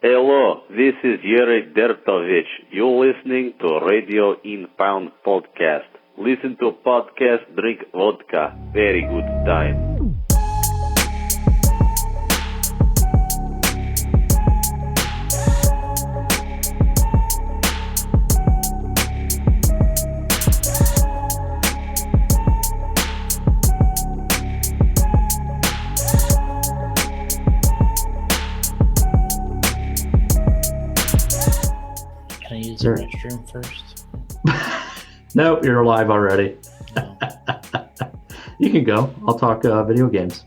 Hello, this is Yuri Dertovich. You're listening to Radio Inbound Podcast. Listen to podcast, drink vodka. Very good time. Can I use the restroom first? Nope, you're live already. No. You can go. I'll talk video games.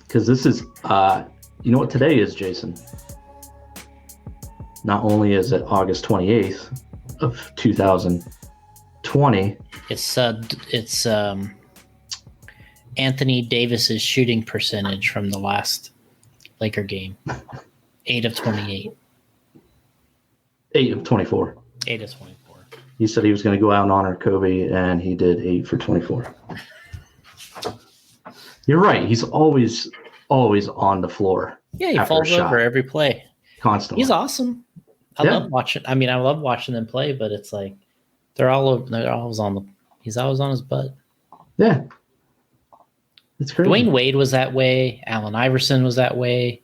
Because this is, you know what today is, Jason? Not only is it August 28th of 2020. It's Anthony Davis's shooting percentage from the last Laker game. 8 of 28. 8 of 24. 8 of 24. He said he was going to go out and honor Kobe, and he did 8 for 24. You're right. He's always on the floor. Yeah, he falls over every play. Constantly. He's awesome. I love watching them play, but it's like they're always on the. He's always on his butt. Yeah. It's crazy. Dwayne Wade was that way. Allen Iverson was that way.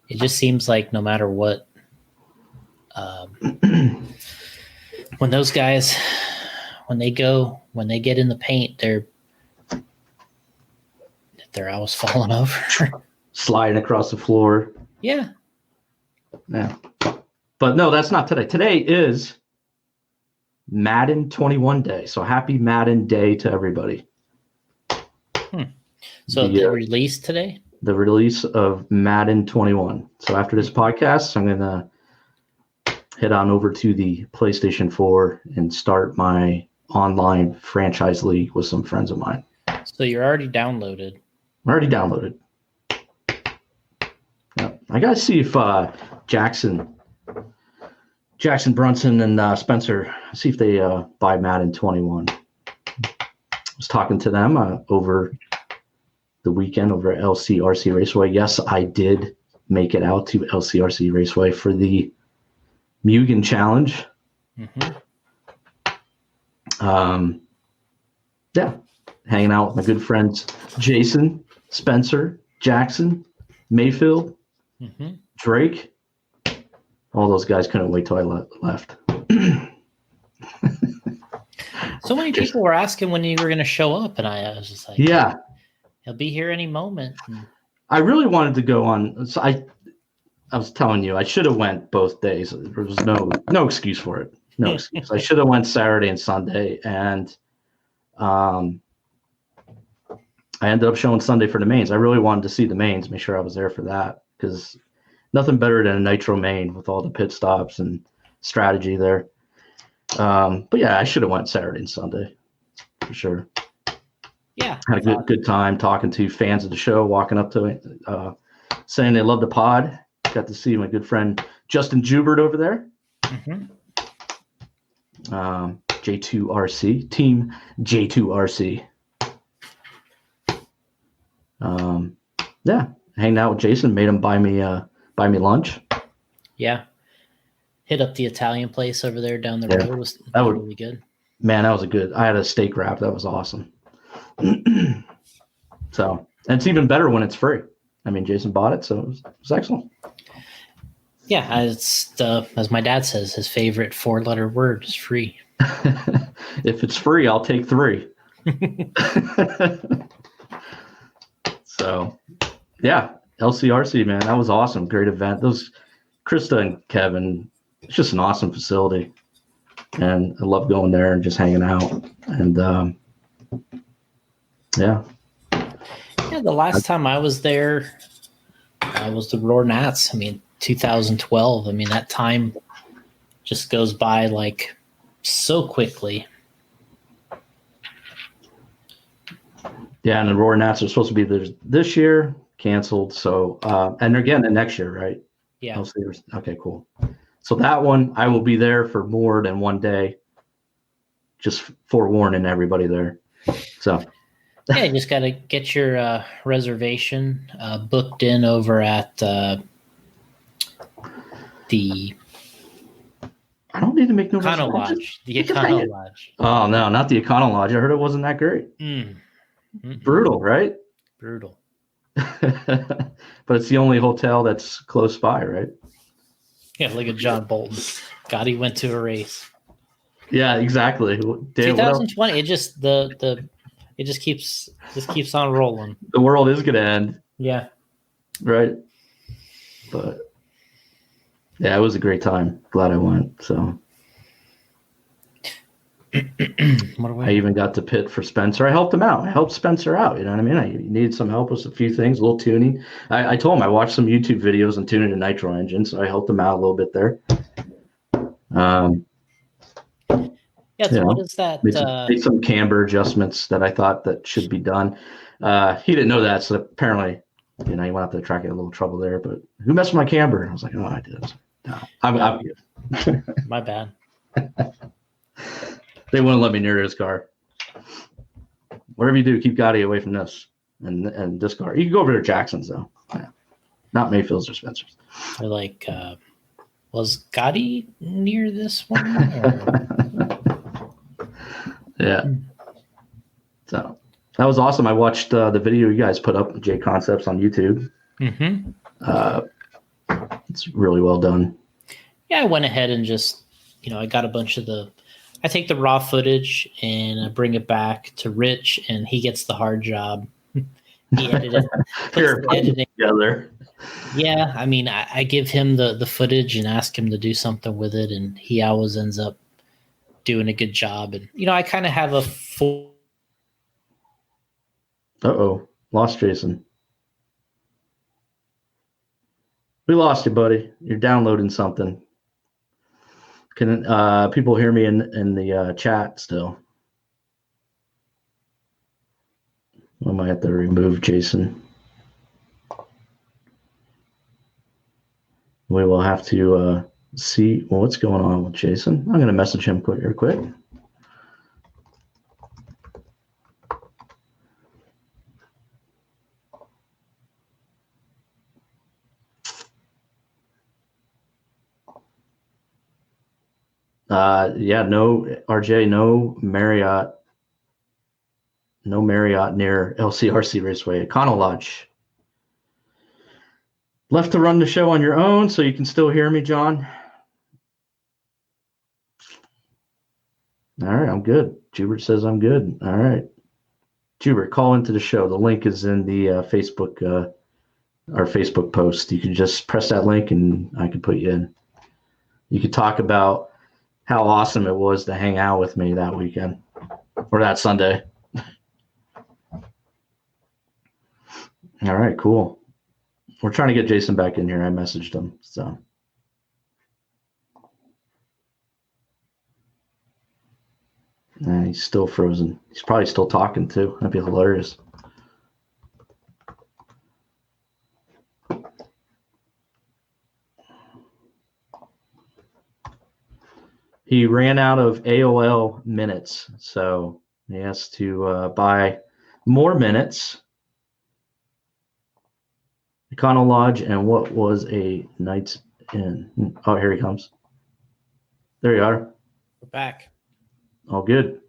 It just seems like no matter what, when those guys, when they get in the paint, they're always falling over, sliding across the floor. Yeah. But no, that's not today. Today is Madden 21 Day. So happy Madden Day to everybody. So the release today? The release of Madden 21. So after this podcast, I'm going to head on over to the PlayStation 4 and start my online franchise league with some friends of mine. So you're already downloaded. I'm already downloaded. Yeah. I got to see if Jackson Brunson and Spencer, see if they buy Madden 21. I was talking to them over the weekend over at LCRC Raceway. Yes, I did make it out to LCRC Raceway for the Mugen Challenge. Yeah, hanging out with my good friends Jason, Spencer, Jackson, Mayfield, Drake. All those guys couldn't wait till I left. So many people were asking when you were going to show up, and I was just like, yeah. He'll be here any moment. I really wanted to go on. So I was telling you, I should have went both days. There was no excuse for it. No excuse. I should have went Saturday and Sunday, and I ended up showing Sunday for the mains. I really wanted to see the mains, make sure I was there for that, because nothing better than a nitro main with all the pit stops and strategy there. But yeah, I should have went Saturday and Sunday for sure. Yeah, had a good time talking to fans of the show, walking up to it, saying they love the pod. Got to see my good friend Justin Jubert over there. J2RC, team J2RC. Yeah, hanging out with Jason, made him buy me lunch. Yeah, hit up the Italian place over there down the road. That was really good. Man, that was I had a steak wrap. That was awesome. So, and it's even better when it's free. I mean, Jason bought it, so it was excellent. Yeah, it's as my dad says, his favorite 4-letter word is free. If it's free, I'll take 3. So, yeah, LCRC, man, that was awesome. Great event. Those Krista and Kevin, it's just an awesome facility, and I love going there and just hanging out. And yeah, the last time I was there was the Roar Nats. I mean, 2012. I mean, that time just goes by like so quickly. Yeah, and the Roar Nats are supposed to be there this year, canceled. So, and they're getting it next year, right? Yeah. Okay, cool. So that one, I will be there for more than one day. Just forewarning everybody there. So Yeah, you just got to get your reservation booked in over at the I don't need to make no Econo reservations. Lodge. The Econo Lodge. Oh no, not the Econo Lodge. I heard it wasn't that great. Brutal, right? Brutal. But it's the only hotel that's close by, right? Yeah, look at John Bolton. God, he went to a race. Yeah, exactly. Dan, 2020. It just it just keeps on rolling. the world is gonna end. Yeah. Right. But yeah, it was a great time. Glad I went. So I even got to pit for Spencer. I helped him out. I helped Spencer out. You know what I mean? I needed some help with a few things, a little tuning. I told him I watched some YouTube videos on tuning a nitro engine, so I helped him out a little bit there. Yeah, so what is that? Made some camber adjustments that I thought that should be done. He didn't know that, so apparently, he went out to the track, had a little trouble there. But who messed with my camber? I was like, oh, I did. No, I'm good. My bad. They wouldn't let me near his car. Whatever you do, keep Gotti away from this and this car. You can go over to Jackson's though. Yeah. Not Mayfield's or Spencer's. They're like, was Gotti near this one? Yeah. So that was awesome. I watched the video you guys put up, J Concepts, on YouTube. Mm-hmm. It's really well done. Yeah, I went ahead and just, I got a bunch of I take the raw footage and I bring it back to Rich, and he gets the hard job. He edited editing together. Yeah, I mean, I give him the footage and ask him to do something with it, and he always ends up doing a good job. And I kind of have a full. Lost Jason. We lost you, buddy. You're downloading something. Can people hear me in the chat still? I might have to remove Jason. We will have to see what's going on with Jason. I'm going to message him real quick. No RJ, no Marriott near LCRC Raceway. Econo Lodge. Left to run the show on your own, so you can still hear me, John. All right, I'm good. Jubert says I'm good. All right. Jubert, call into the show. The link is in the Facebook, our Facebook post. You can just press that link and I can put you in. You could talk about how awesome it was to hang out with me that weekend or that Sunday. All right, cool. We're trying to get Jason back in here. I messaged him, so. He's still frozen. He's probably still talking too. That'd be hilarious. He ran out of AOL minutes, so he has to buy more minutes. Econo Lodge, and what was a Night's Inn? Oh, here he comes. There you are. We're back. All good.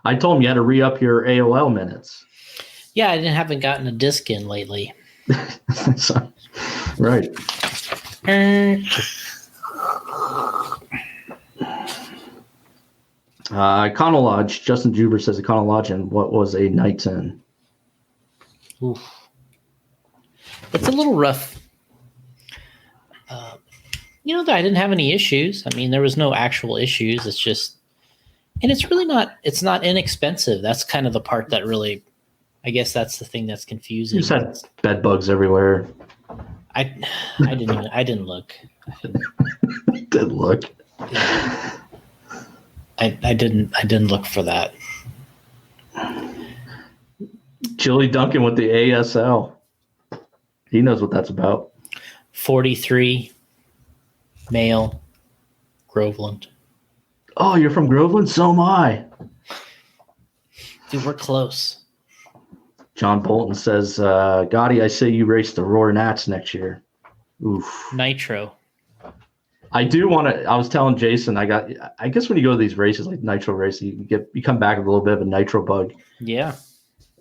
I told him you had to re-up your AOL minutes. Yeah, I haven't gotten a disc in lately. So, right. Econo Lodge. Justin Juber says Econo Lodge, and what was a Night's Inn? Oof. It's a little rough. I didn't have any issues. I mean, there was no actual issues. It's just, and it's really not, it's not inexpensive. That's kind of the part that really, I guess that's the thing that's confusing. You just had bed bugs everywhere. I didn't look. Didn't look. Yeah. I didn't look for that. Chili Duncan with the ASL. He knows what that's about. 43, male, Groveland. Oh, you're from Groveland? So am I. Dude, we're close. John Bolton says, Gotti, I say you race the Roar Nats next year. Oof. Nitro. I do want to. I was telling Jason, I guess when you go to these races like Nitro races, you come back with a little bit of a Nitro bug. Yeah.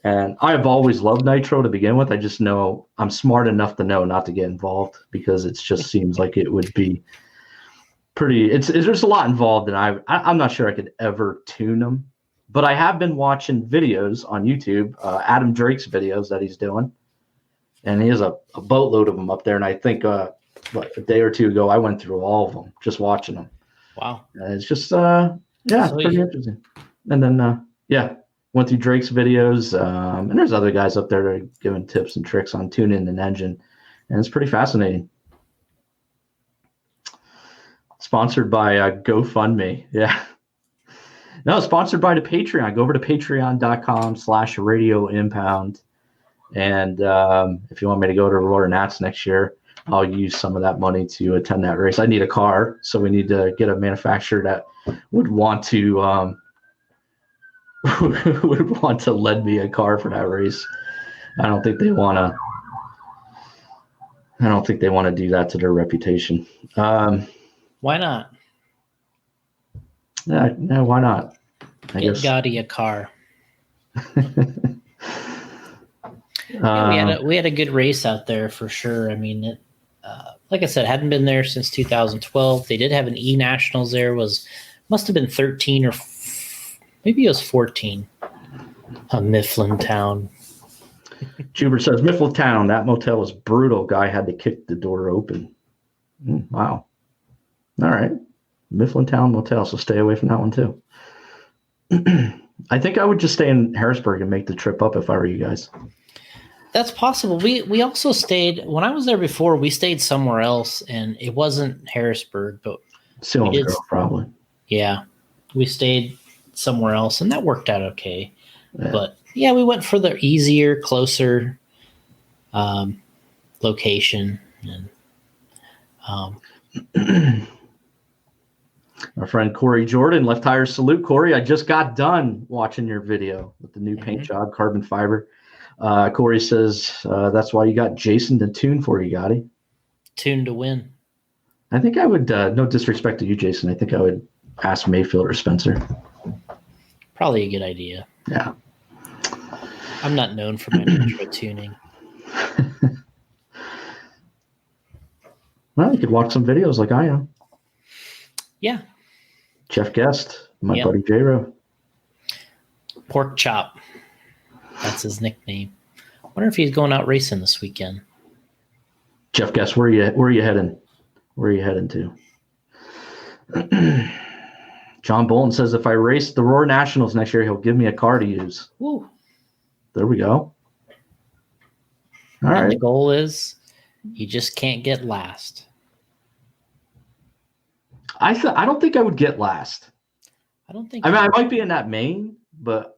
And I have always loved Nitro to begin with. I just know I'm smart enough to know not to get involved because it just seems like it would be pretty. There's a lot involved, and I'm not sure I could ever tune them. But I have been watching videos on YouTube, Adam Drake's videos that he's doing, and he has a boatload of them up there. And I think a day or two ago, I went through all of them, just watching them. Wow. It's just, it's pretty interesting. And then, went through Drake's videos. And there's other guys up there that are giving tips and tricks on tuning an engine. And it's pretty fascinating. Sponsored by GoFundMe. Yeah. No, sponsored by the Patreon. Go over to patreon.com/Radio Impound. And if you want me to go to Roar Nats next year, I'll use some of that money to attend that race. I need a car, so we need to get a manufacturer that would want to lend me a car for that race. I don't think they want to do that to their reputation. Why not? No, why not? Get Gotti a car. We had a good race out there for sure. I mean, like I said, hadn't been there since 2012. They did have an E-Nationals there. Must have been 13 or maybe it was 14. Mifflintown. Juber says, Mifflintown, that motel was brutal. Guy had to kick the door open. Wow. All right. Mifflintown Motel, so stay away from that one too. I think I would just stay in Harrisburg and make the trip up if I were you guys. That's possible. We also stayed, when I was there before, we stayed somewhere else, and it wasn't Harrisburg, but Grove, probably. Yeah. We stayed somewhere else, and that worked out okay. Yeah. But yeah, we went for the easier, closer location. And our friend Corey Jordan, Left Tire Salute. Corey, I just got done watching your video with the new paint job, carbon fiber. Corey says that's why you got Jason to tune for you, Gotti. Tune to win. I think I would, no disrespect to you, Jason, I think I would ask Mayfield or Spencer. Probably a good idea. Yeah. I'm not known for my nitro tuning. Well, you could watch some videos like I am. Yeah. Jeff Guest, my buddy J-Ro. Pork Chop. That's his nickname. I wonder if he's going out racing this weekend. Jeff Guest, where are you heading? Where are you heading to? John Bolton says, if I race the Roar Nationals next year, he'll give me a car to use. Woo. There we go. All right. The goal is you just can't get last. I don't think I would get last. I might be in that main, but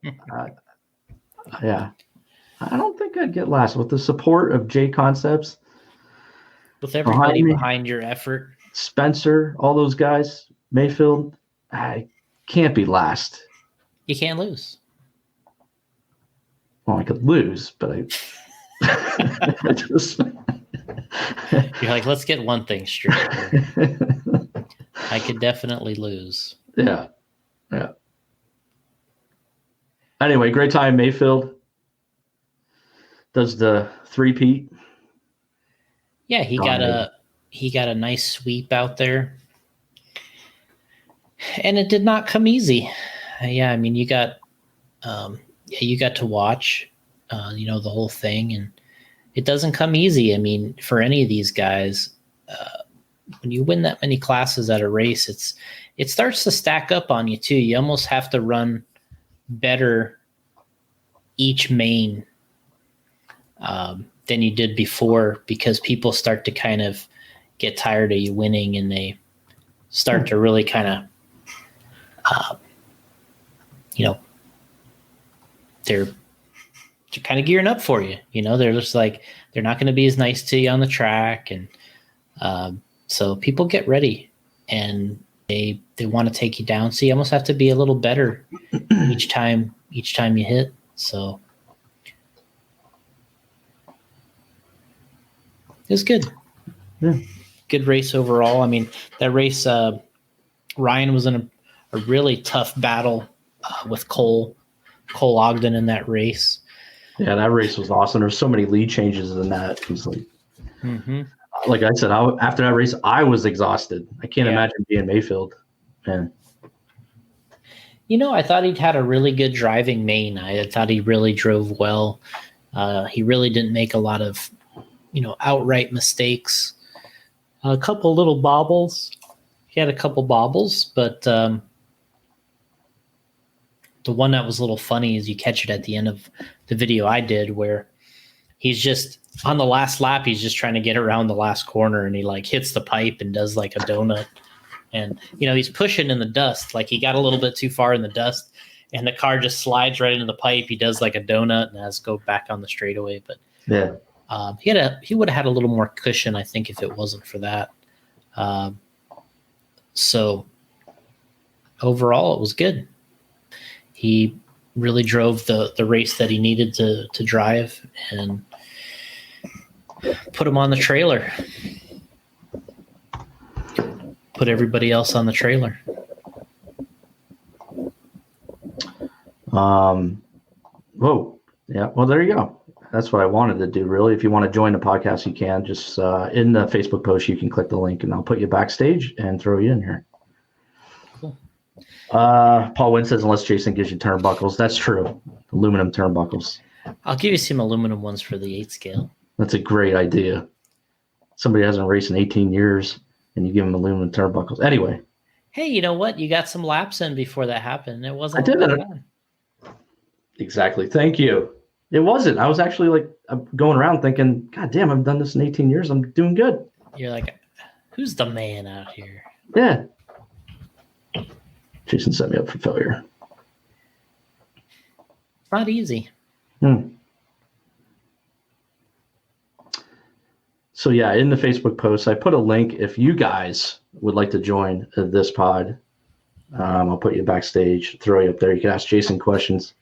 yeah. I don't think I'd get last with the support of J Concepts. With everybody behind your effort. Spencer, all those guys, Mayfield, I can't be last. You can't lose. Well, I could lose, but I just... You're like, let's get one thing straight. I could definitely lose. Yeah. Anyway, great time, Mayfield. Does the three-peat. Yeah, he got a nice sweep out there. And it did not come easy. Yeah, I mean, you got to watch the whole thing, and it doesn't come easy. I mean, for any of these guys, when you win that many classes at a race, it starts to stack up on you too. You almost have to run better each main than you did before, because people start to kind of get tired of you winning, and they start to really kind of, they're kind of gearing up for you. They're just like, they're not going to be as nice to you on the track. And so people get ready, and they want to take you down. So you almost have to be a little better each time, each time you hit. So it was good. Yeah. Good race overall. I mean, that race, Ryan was in a really tough battle with Cole Ogden in that race. Yeah, that race was awesome. There's so many lead changes in that. It was like I said, after that race, I was exhausted. I can't imagine being Mayfield. Man. I thought he'd had a really good driving main. I thought he really drove well. He really didn't make a lot of, outright mistakes. A couple little bobbles. He had a couple bobbles, but the one that was a little funny is you catch it at the end of the video I did where he's just on the last lap. He's just trying to get around the last corner and he like hits the pipe and does like a donut. And, he's pushing in the dust. Like he got a little bit too far in the dust and the car just slides right into the pipe. He does like a donut and has to go back on the straightaway. But yeah, he would have had a little more cushion, I think, if it wasn't for that. So overall, it was good. He really drove the race that he needed to drive and put him on the trailer. Put everybody else on the trailer. Whoa. Yeah. Well, there you go. That's what I wanted to do, really. If you want to join the podcast, you can. Just in the Facebook post, you can click the link, and I'll put you backstage and throw you in here. Cool. Paul Wynn says, unless Jason gives you turnbuckles. That's true. Aluminum turnbuckles. I'll give you some aluminum ones for the 8 scale. That's a great idea. Somebody hasn't raced in 18 years, and you give them aluminum turnbuckles. Anyway. Hey, you know what? You got some laps in before that happened. It wasn't. I did that. Exactly. Thank you. It wasn't. I was actually like going around thinking, God damn, I've done this in 18 years. I'm doing good. You're like, who's the man out here? Yeah. Jason set me up for failure. It's not easy. So yeah, in the Facebook post, I put a link. If you guys would like to join this pod, I'll put you backstage, throw you up there. You can ask Jason questions.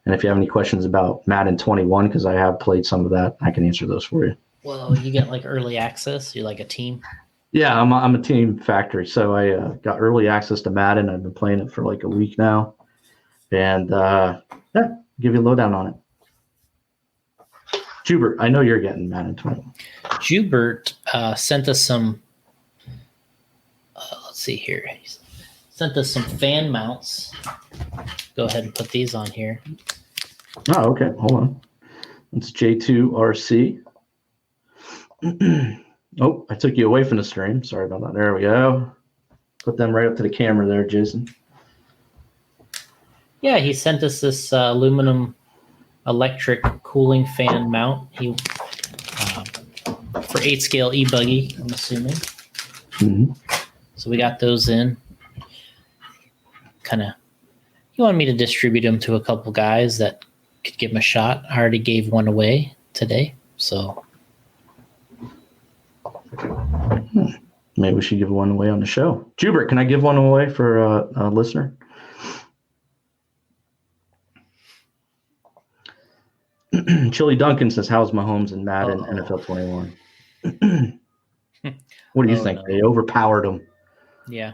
And if you have any questions about Madden 21, because I have played some of that, I can answer those for you. Well, you get like early access. You're like a team. Yeah, I'm a team factory. So I got early access to Madden. I've been playing it for like a week now. And give you a lowdown on it. Jubert, I know you're getting Madden 21. Jubert sent us some, let's see here. He sent us some fan mounts. Go ahead and put these on here. Oh, okay. Hold on. It's J2RC. Oh, I took you away from the stream. Sorry about that. There we go. Put them right up to the camera there, Jason. Yeah, he sent us this aluminum electric cooling fan mount. He for 8 scale e-buggy, I'm assuming. Mm-hmm. So we got those in. Kind of, he wanted me to distribute them to a couple guys that could give them a shot. I already gave one away today, so maybe we should give one away on the show. Jubert, can I give one away for a listener? Chili Duncan says, how's Mahomes and Madden NFL 21? What do you think? No. They overpowered him. Yeah.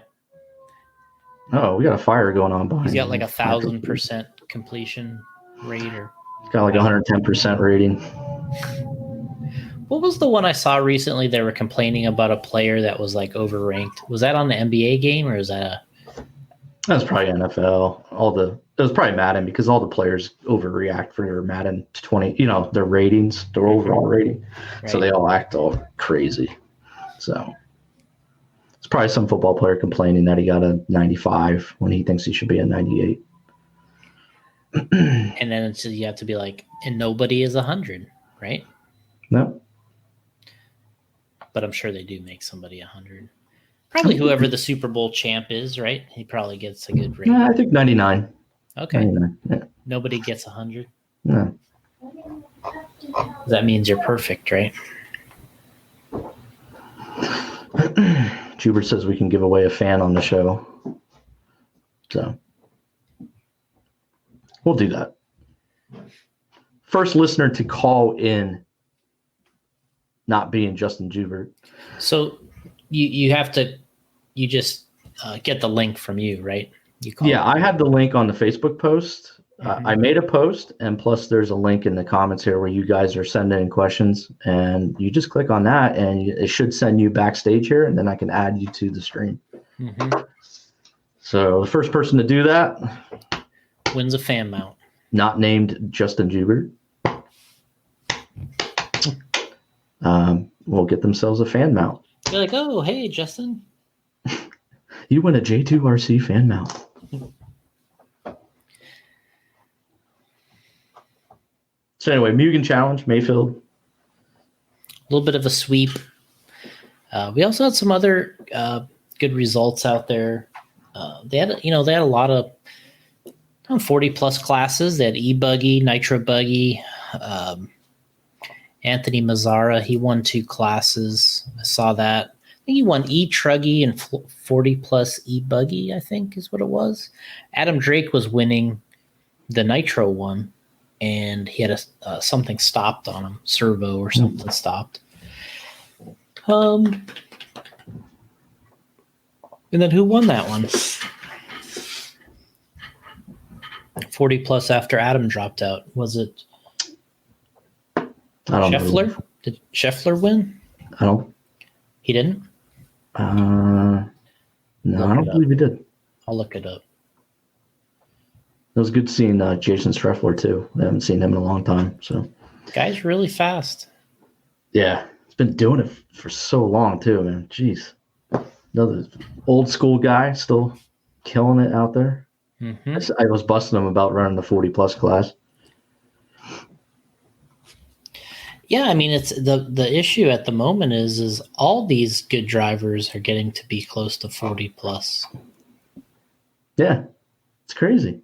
Oh, we got a fire going on behind. He's got like 1,000% completion rate, or he's got like 110% rating. What was the one I saw recently? They were complaining about a player that was like overranked. Was that on the NBA game, or is that a? That's probably NFL. It was probably Madden, because all the players overreact for their Madden 20. Their ratings, their overall rating. Right. So they all act all crazy. So it's probably some football player complaining that he got a 95 when he thinks he should be a 98. And then you have to be like, and nobody is 100, right? No. But I'm sure they do make somebody 100. Probably whoever the Super Bowl champ is, right? He probably gets a good rating. I think 99. Okay. 99, yeah. Nobody gets 100. No. That means you're perfect, right? Jubert says we can give away a fan on the show. So We'll do that. First listener to call in, not being Justin Jubert. So you have to, you just get the link from you, right? I had the link on the Facebook post. I made a post, and plus there's a link in the comments here where you guys are sending in questions, and you just click on that, and it should send you backstage here, and then I can add you to the stream. So the first person to do that wins a fan mount. Not named Justin Jubert. Will get themselves a fan mount. You're like, oh, hey, Justin. You win a J2RC fan mount. So anyway, Mugen Challenge, Mayfield. A little bit of a sweep. We also had some other good results out there. They had a lot of 40 plus classes. They had e-buggy, nitro buggy. Anthony Mazzara, he won 2 classes. I saw that. I think he won e-truggy and 40 plus e-buggy, I think is what it was. Adam Drake was winning the nitro one, and he had something stopped on him, servo or something stopped. And then who won that one? 40 plus after Adam dropped out. Was it Scheffler? Did Scheffler win? He didn't? No, I don't believe he did. I'll look it up. It was good seeing Jason Streffler too. I haven't seen him in a long time. So, guy's really fast. Yeah, he's been doing it for so long too, man. Jeez, another old school guy still killing it out there. I was busting him about running the 40 plus class. Yeah, I mean, it's the issue at the moment is all these good drivers are getting to be close to 40 plus. Yeah, it's crazy.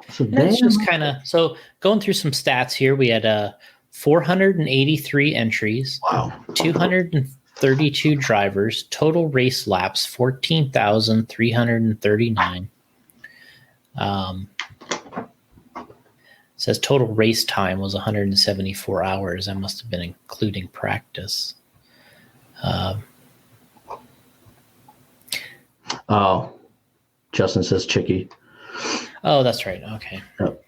So that's just kind of so going through some stats here. We had 483 entries. Wow. 232 drivers. Total race laps 14,339. Says total race time was 174 hours. That must have been including practice. Justin says Chicky. Oh, that's right. Okay. Yep.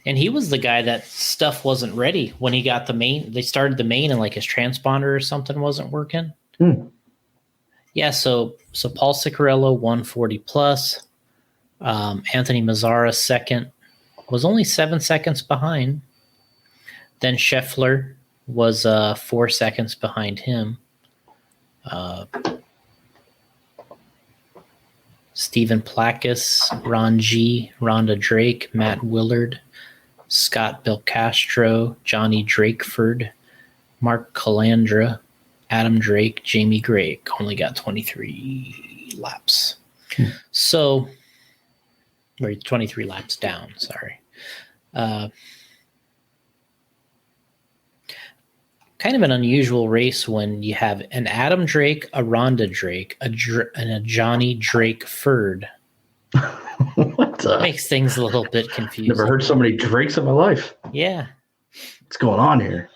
And he was the guy that stuff wasn't ready when he got the main. They started the main and like his transponder or something wasn't working. Yeah. So Paul Ciccarello 140 plus. Anthony Mazzara second, was only 7 seconds behind. Then Scheffler was 4 seconds behind him. Stephen Placus, Ron G, Rhonda Drake, Matt Willard, Scott Belcastro, Johnny Drakeford, Mark Calandra, Adam Drake, Jamie Gray only got 23 laps. So, or 23 laps down, sorry. Kind of an unusual race when you have an Adam Drake, a Rhonda Drake, and a Johnny Drakeford. What the? Makes things a little bit confusing. Never heard so many Drakes in my life. Yeah. What's going on here?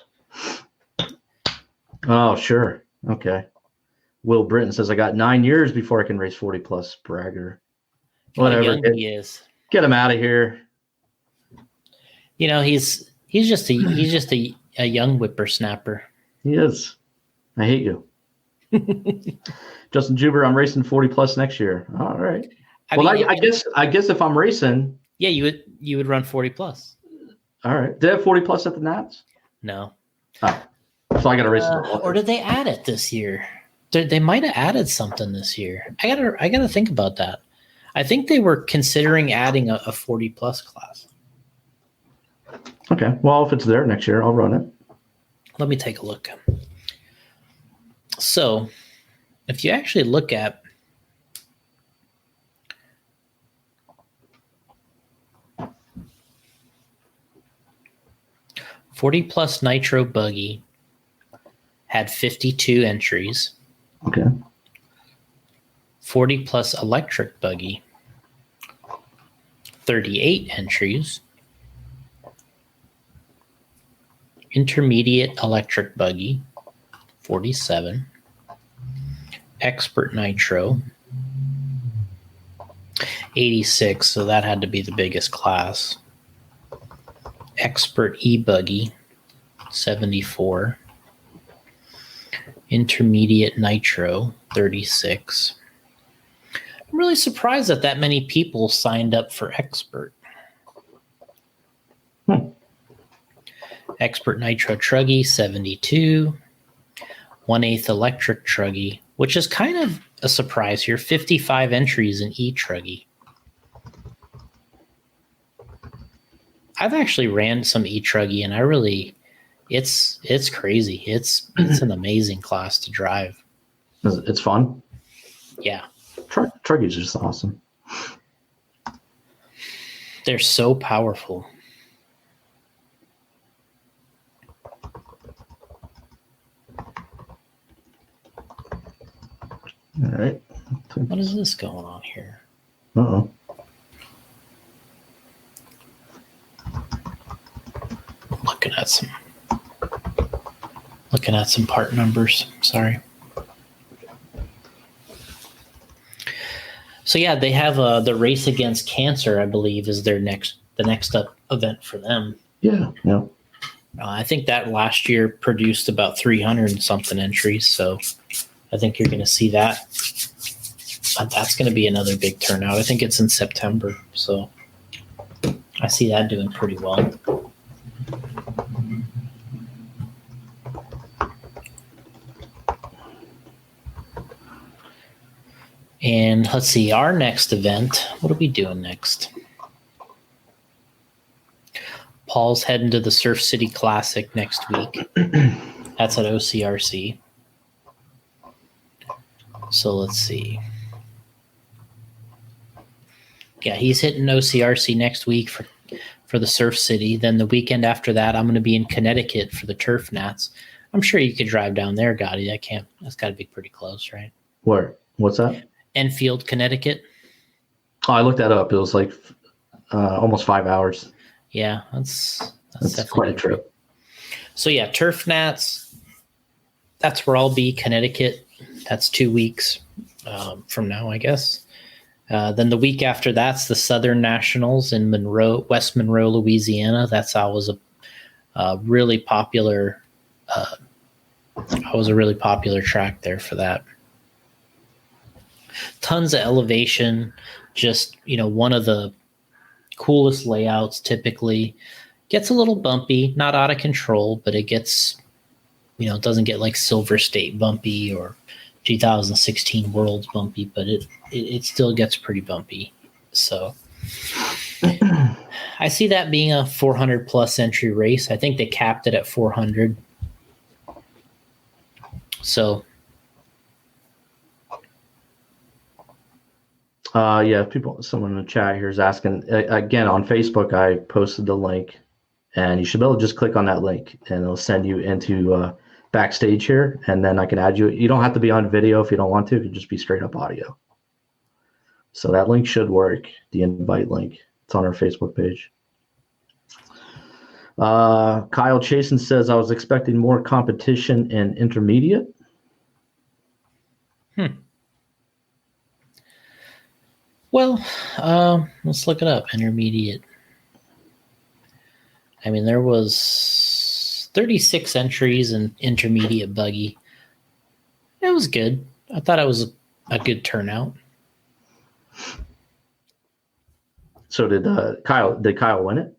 Oh, sure. Okay. Will Britton says, I got 9 years before I can race 40 plus. Bragger. Whatever. How young he is. Get him out of here. You know, he's just a young whippersnapper. He is. I hate you. Justin Juber, I'm racing 40 plus next year. All right. I guess if I'm racing, yeah, you would run 40 plus. All right. Did they have 40 plus at the Nats? No. Oh. So I got to race or did they add it this year? They might have added something this year. I gotta think about that. I think they were considering adding a 40 plus class. Okay. Well, if it's there next year, I'll run it. Let me take a look. So, if you actually look at $40 plus Nitro Buggy had 52 entries. Okay. 40 plus electric buggy, 38 entries. Intermediate electric buggy, 47. Expert nitro, 86, so that had to be the biggest class. Expert e-buggy, 74. Intermediate nitro, 36. I'm really surprised that many people signed up for expert. Expert nitro truggy, 72. 1/8 electric truggy, which is kind of a surprise here. 55 entries in e-truggy. I've actually ran some e-truggy, and it's crazy. It's an amazing class to drive. It's fun. Yeah. Truggy is just awesome. They're so powerful. All right. What is this going on here? Uh-oh. Looking at some part numbers. Sorry. So yeah, they have the Race Against Cancer, I believe, is the next up event for them. Yeah. I think that last year produced about 300 and something entries, so I think you're going to see that. That's going to be another big turnout. I think it's in September, so I see that doing pretty well. And let's see, our next event, what are we doing next? Paul's heading to the Surf City Classic next week. That's at OCRC. So let's see. Yeah, he's hitting OCRC next week for the Surf City. Then the weekend after that, I'm going to be in Connecticut for the Turf Nats. I'm sure you could drive down there, Gotti. That's got to be pretty close, right? Where? What's that? Enfield, Connecticut. Oh, I looked that up. It was like almost 5 hours. Yeah, that's quite a trip. So yeah, Turf Nats. That's where I'll be, Connecticut. That's 2 weeks from now, I guess. Then the week after that's the Southern Nationals in West Monroe, Louisiana. That's always a really popular. A really popular track there for that. Tons of elevation. Just one of the coolest layouts. Typically gets a little bumpy, not out of control, but it gets. It doesn't get like Silver State bumpy or 2016 Worlds bumpy, but it still gets pretty bumpy. So I see that being a 400 plus entry race. I think they capped it at 400. So yeah, someone in the chat here is asking again on Facebook. I posted the link, and you should be able to just click on that link, and it'll send you into backstage here, and then I can add you. You don't have to be on video if you don't want to. It could just be straight up audio. So that link should work. The invite link. It's on our Facebook page. Kyle Chasen says, I was expecting more competition in intermediate. Well, let's look it up. Intermediate. I mean, there was 36 entries in intermediate buggy. It was good. I thought it was a good turnout. So did Kyle win it?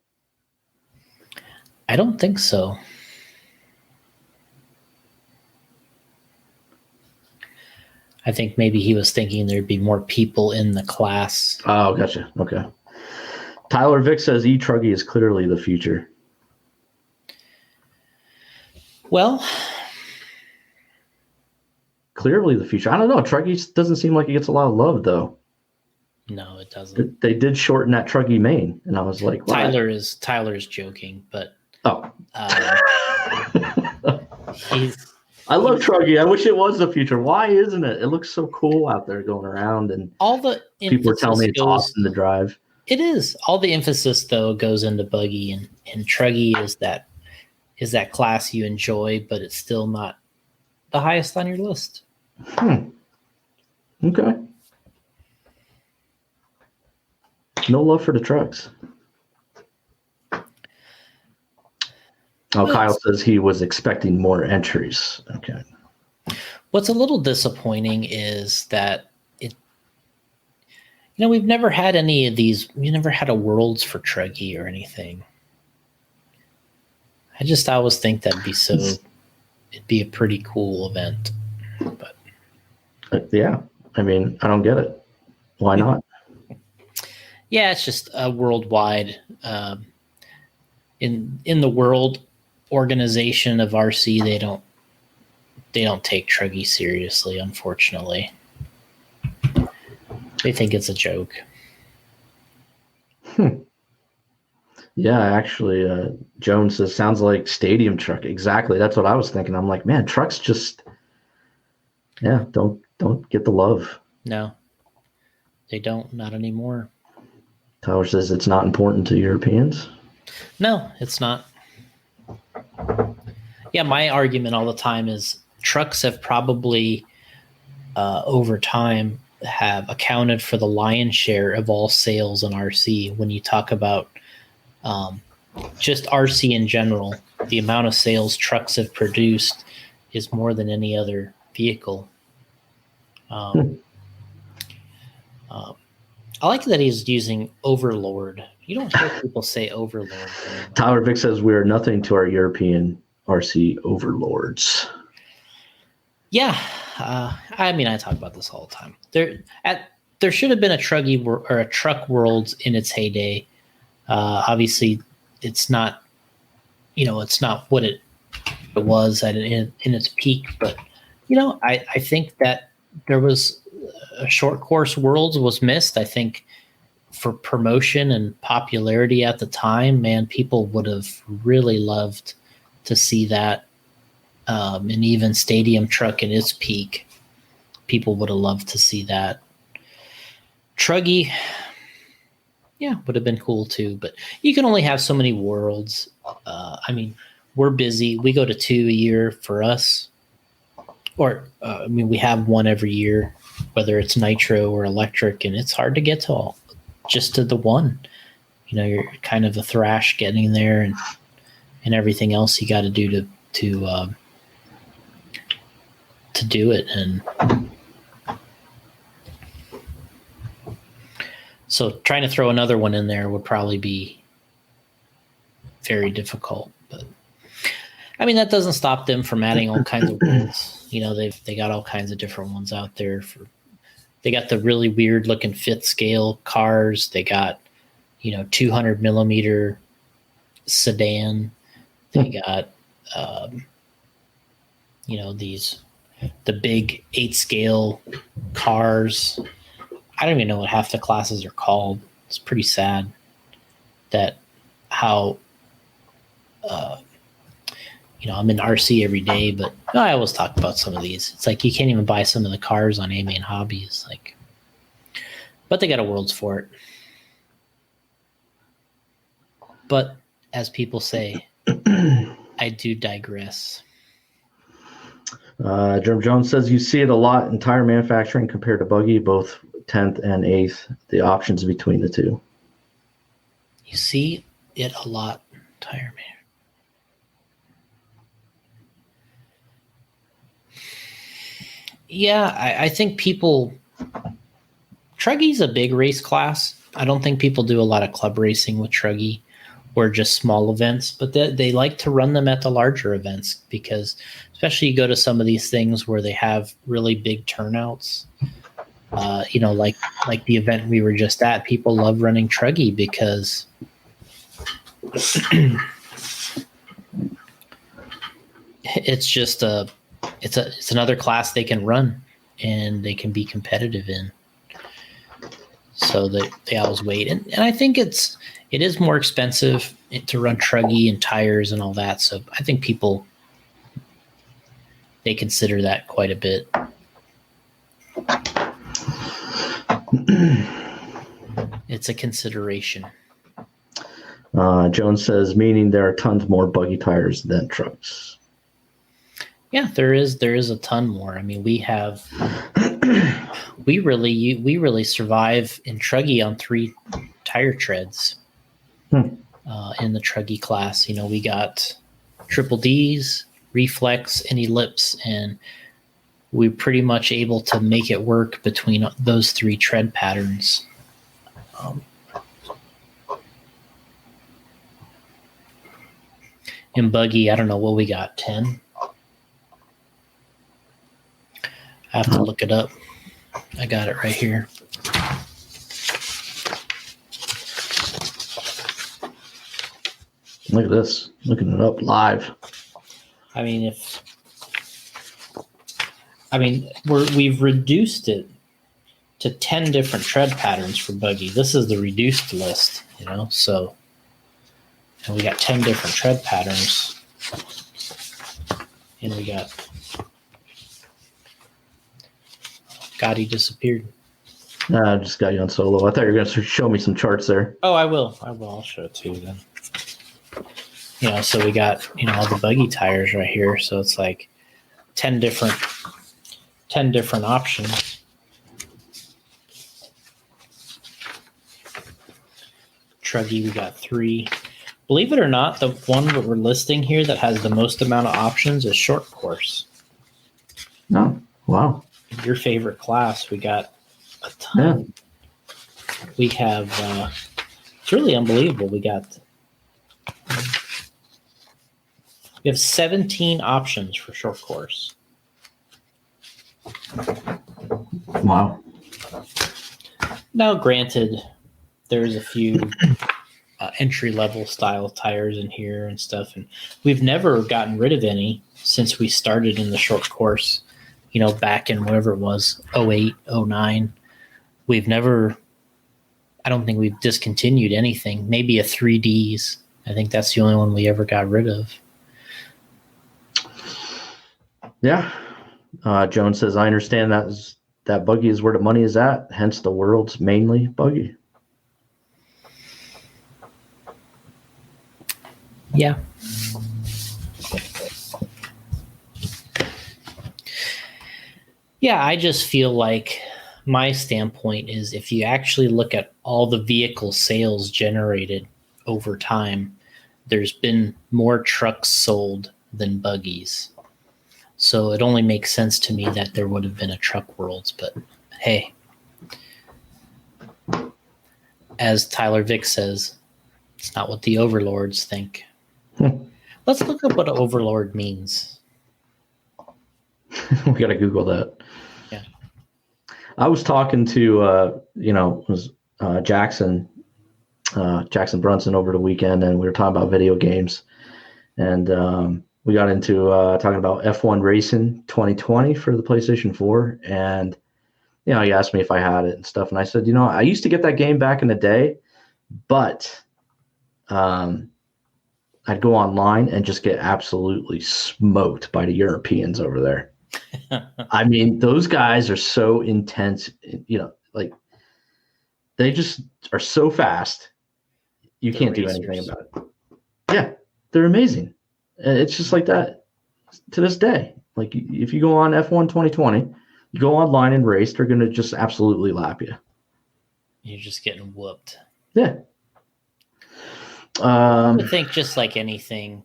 I don't think so. I think maybe he was thinking there'd be more people in the class. Oh, gotcha. Okay. Tyler Vick says e-truggy is clearly the future. Well, clearly the future. I don't know. Truggy doesn't seem like it gets a lot of love, though. No, it doesn't. They did shorten that Truggy main, and I was like, wow. Tyler's joking, but oh, I love Truggy. I wish it was the future. Why isn't it? It looks so cool out there going around, and all the people are telling me it's awesome to drive. It is. All the emphasis though goes into buggy, and Truggy is that class you enjoy, but it's still not the highest on your list. Okay. No love for the trucks. Oh, Kyle says he was expecting more entries. Okay. What's a little disappointing is that we've never had any of these. We never had a Worlds for Truggy or anything. I just always think it'd be a pretty cool event. But yeah, I mean, I don't get it. Why not? Yeah, it's just a worldwide in the world organization of RC. They don't take Truggy seriously, unfortunately. They think it's a joke. Yeah, actually, Jones says sounds like stadium truck. Exactly, that's what I was thinking. I'm like, man, trucks just, don't get the love. No, they don't. Not anymore. Tyler says it's not important to Europeans. No, it's not. Yeah, my argument all the time is trucks have probably over time have accounted for the lion's share of all sales in RC. When you talk about just RC in general, the amount of sales trucks have produced is more than any other vehicle. I like that he's using Overlord. You don't hear people say Overlord anymore. Tyler Vick says we are nothing to our European RC overlords. Yeah, I mean, I talk about this all the time. There should have been a Truggy or a Truck Worlds in its heyday. Obviously, it's not, it's not what it was in its peak. But I think that there was a short course Worlds was missed. I think for promotion and popularity at the time, man, people would have really loved to see that. And even Stadium Truck in its peak, people would have loved to see that. Truggy, would have been cool too, but you can only have so many Worlds. I mean, we're busy. We go to 2 a year for us, or we have one every year, whether it's nitro or electric, and it's hard to get to all, just to the one. You're kind of a thrash getting there, and everything else you got to do to do it. And so trying to throw another one in there would probably be very difficult. But I mean, that doesn't stop them from adding all kinds of worlds. They got all kinds of different ones out there. They got the really weird looking fifth scale cars. They got 200 millimeter sedan. They got the big 8 scale cars. I don't even know what half the classes are called. It's pretty sad that how I'm in RC every day, but I always talk about some of these. It's like you can't even buy some of the cars on A-Main Hobbies, but they got a Worlds for it. But as people say, I do digress. Jerm Jones says you see it a lot in tire manufacturing compared to buggy, both 10th and 8th, the options between the two. You see it a lot in tire manufacturing. Yeah, I think Truggy's a big race class. I don't think people do a lot of club racing with Truggy or just small events, but they like to run them at the larger events because especially you go to some of these things where they have really big turnouts. Like the event we were just at, people love running Truggy because it's just it's another class they can run and they can be competitive in. So they always wait. And I think it is more expensive to run Truggy and tires and all that. So I think people they consider that quite a bit. It's a consideration. Jones says, meaning there are tons more buggy tires than trucks. Yeah, there is a ton more. I mean, we really survive in truggy on 3 tire treads. In the truggy class. You know, we got triple Ds, reflex, and ellipse, and we're pretty much able to make it work between those 3 tread patterns. In buggy, I don't know what we got, 10? I have to look it up. I got it right here. Look at this. Looking it up live. I mean, we've reduced it to 10 different tread patterns for buggy. This is the reduced list, you know, so, and we got 10 different tread patterns, and we got, God, he disappeared. I just got you on solo. I thought you were going to show me some charts there. Oh, I will. I'll show it to you then. You know, so we got, you know, all the buggy tires right here. So it's like 10 different options. Truggy, we got 3. Believe it or not, the one that we're listing here that has the most amount of options is short course. Oh, wow. Your favorite class, we got a ton. Yeah. We have, it's really unbelievable. We have 17 options for short course. Wow. Now, granted, there's a few entry-level style tires in here and stuff, and we've never gotten rid of any since we started in the short course, you know, back in whatever it was, 08, 09. We've never, I don't think we've discontinued anything. Maybe a 3Ds. I think that's the only one we ever got rid of. Yeah. Jones says, I understand that buggy is where the money is at, hence the world's mainly buggy. Yeah. Yeah, I just feel like my standpoint is if you actually look at all the vehicle sales generated over time, there's been more trucks sold than buggies. So it only makes sense to me that there would have been a truck world. But hey, as Tyler Vick says, it's not what the overlords think. Let's look up what an overlord means. We got to Google that. Yeah. I was talking to, Jackson Brunson over the weekend, and we were talking about video games. And we got into talking about F1 Racing 2020 for the PlayStation 4. And, you know, he asked me if I had it and stuff. And I said, you know, I used to get that game back in the day, but I'd go online and just get absolutely smoked by the Europeans over there. I mean, those guys are so intense, you know, like they just are so fast. You can't do anything about it. Yeah, they're amazing. And it's just like that to this day. Like if you go on F1 2020, you go online and race, they're going to just absolutely lap you. You're just getting whooped. Yeah. I would think just like anything.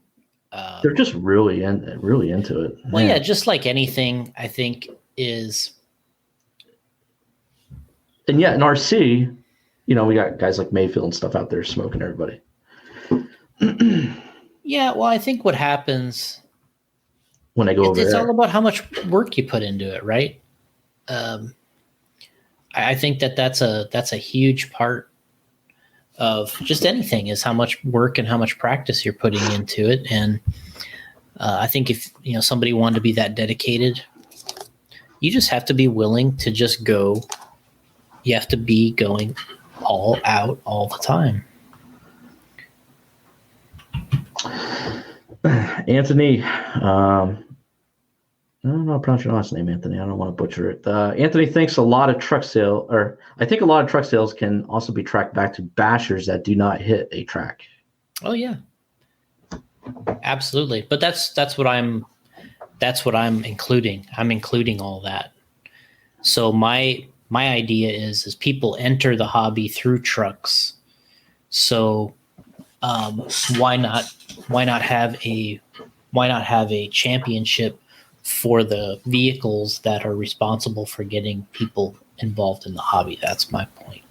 They're just really into it. Well, yeah, just like anything, I think is. And yet in RC, you know, we got guys like Mayfield and stuff out there smoking everybody. Yeah, well, I think what happens when they go over it's there, all about how much work you put into it, right? I think that's a huge part of just anything is how much work and how much practice you're putting into it. And I think if, you know, somebody wanted to be that dedicated, you just have to be willing to just go. You have to be going all out all the time. Anthony I don't know how to pronounce your last name, Anthony. I don't want to butcher it. Anthony thinks I think a lot of truck sales can also be tracked back to bashers that do not hit a track. Oh yeah, absolutely. But that's what I'm including. I'm including all that. So my idea is people enter the hobby through trucks. So why not have a championship for the vehicles that are responsible for getting people involved in the hobby? That's my point.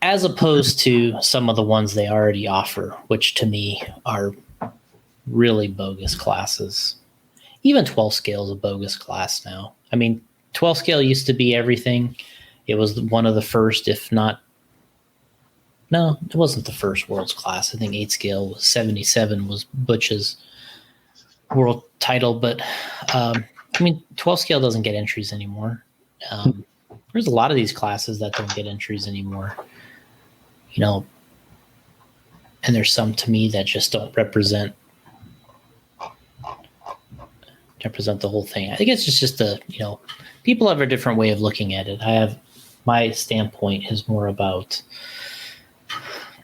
As opposed to some of the ones they already offer, which to me are really bogus classes. Even 12 scale is a bogus class now. I mean, 12 scale used to be everything. It was one of the first, if not, no, it wasn't the first world's class. I think 8 scale was 77 was Butch's world title. But, I mean, 12 scale doesn't get entries anymore. There's a lot of these classes that don't get entries anymore. You know, and there's some to me that just don't represent the whole thing. I think it's just people have a different way of looking at it. My standpoint is more about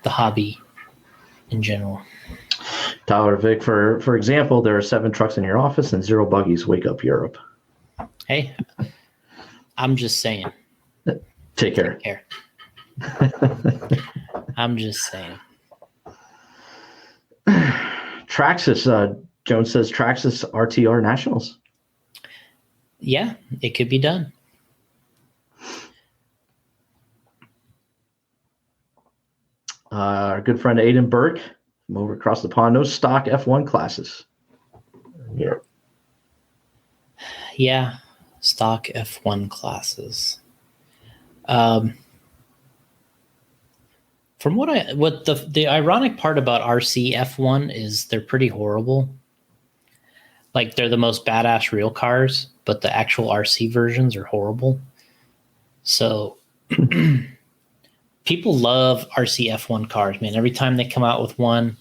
the hobby in general. Tyler Vic, for example, there are 7 trucks in your office and 0 buggies. Wake up, Europe. Hey, I'm just saying. Take care. I'm just saying. Traxxas, Jones says Traxxas RTR Nationals. Yeah, it could be done. Our good friend Aiden Burke from over across the pond, no stock F1 classes. Yeah, stock F1 classes. From what the ironic part about RC F1 is they're pretty horrible. Like they're the most badass real cars, but the actual RC versions are horrible. So people love RC F1 cars, man. Every time they come out with one,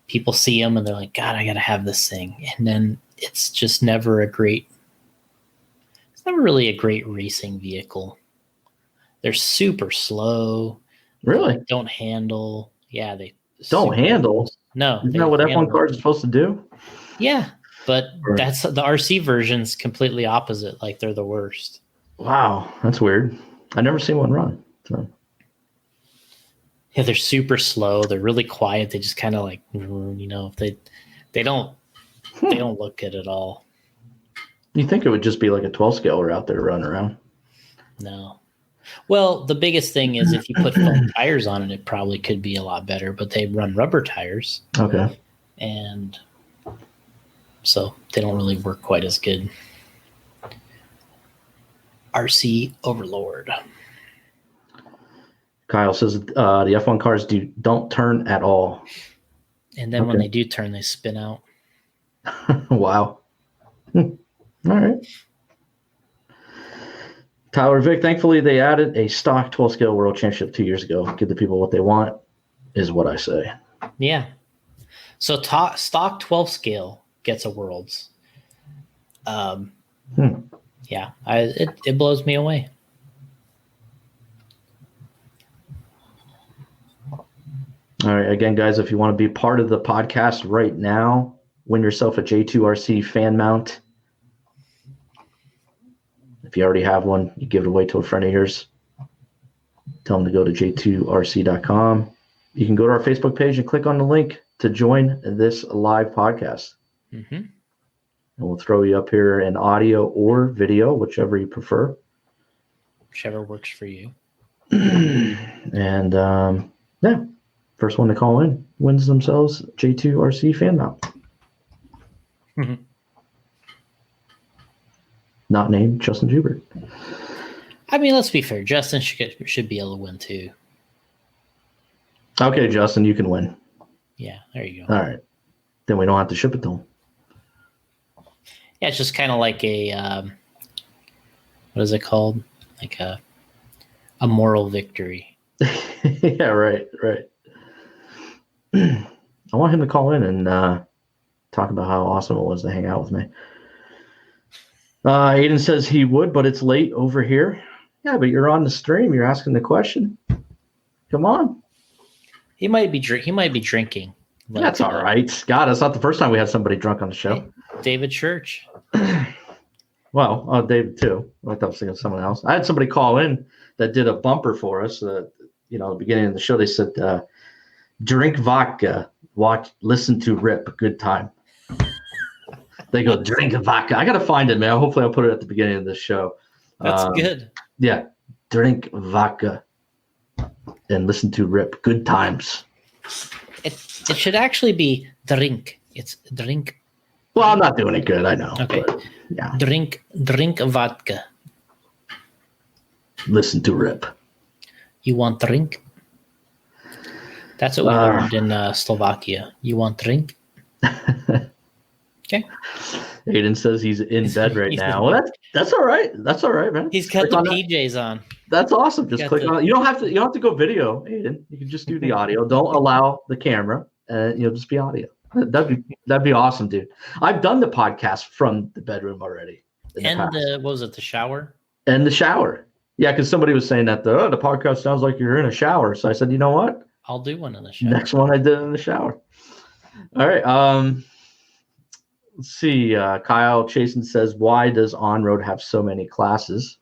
people see them and they're like, God, I got to have this thing. And then it's just never really a great racing vehicle. They're super slow. Really? They don't handle. Yeah, they don't handle. No, isn't that what F1 cars are supposed to do? Yeah, but that's the RC version's completely opposite. Like they're the worst. Wow, that's weird. I've never seen one run. So. Yeah, they're super slow. They're really quiet. They just kind of like, they don't look good at all. You think it would just be like a 12 scaler out there running around? No. Well, the biggest thing is if you put foam tires on it, it probably could be a lot better, but they run rubber tires. Okay. And so they don't really work quite as good. RC Overlord. Kyle says the F1 cars don't turn at all. And then when they do turn, they spin out. Wow. All right. Tyler Vic, thankfully they added a stock 12 scale world championship 2 years ago. Give the people what they want is what I say. Yeah. So stock 12 scale gets a worlds. Yeah, it blows me away. All right. Again, guys, if you want to be part of the podcast right now, win yourself a J2RC fan mount. If you already have one, you give it away to a friend of yours. Tell them to go to j2rc.com. You can go to our Facebook page and click on the link to join this live podcast. Mm-hmm. And we'll throw you up here in audio or video, whichever you prefer. Whichever works for you. And, yeah, first one to call in wins themselves J2RC fan mount. Mm-hmm. Not named Justin Joubert. I mean, let's be fair. Justin should be able to win too. Okay, Justin, you can win. Yeah, there you go. All right. Then we don't have to ship it to him. Yeah, it's just kind of like a, what is it called? Like a moral victory. Yeah, right. I want him to call in and talk about how awesome it was to hang out with me. Aiden says he would, but it's late over here. Yeah, but you're on the stream. You're asking the question. Come on. He might be drinking. Like, that's all right. God, it's not the first time we had somebody drunk on the show. Hey, David Church. Well, David too. I thought I was thinking of someone else. I had somebody call in that did a bumper for us. At the beginning of the show, they said, "Drink vodka, listen to Rip, good time." They go, "Drink vodka." I gotta find it, man. Hopefully, I'll put it at the beginning of the show. That's good. Yeah, drink vodka and listen to Rip, good times. It should actually be drink. It's drink. Well, I'm not doing it good. I know. Okay. But, yeah. Drink vodka. Listen to Rip. You want drink? That's what we learned in Slovakia. You want drink? Okay. Aiden says he's in bed right now. Well, that's all right. That's all right, man. He's got the PJs on. That's awesome. Just click on it. You don't have to go video, Aiden. You can just do the audio. Don't allow the camera. Just be audio. That'd be awesome, dude. I've done the podcast from the bedroom already. And what was it? The shower? And the shower. Yeah, because somebody was saying that the podcast sounds like you're in a shower. So I said, you know what? I'll do one in the shower. Next one I did in the shower. All right. Let's see. Kyle Chasen says, why does On-Road have so many classes?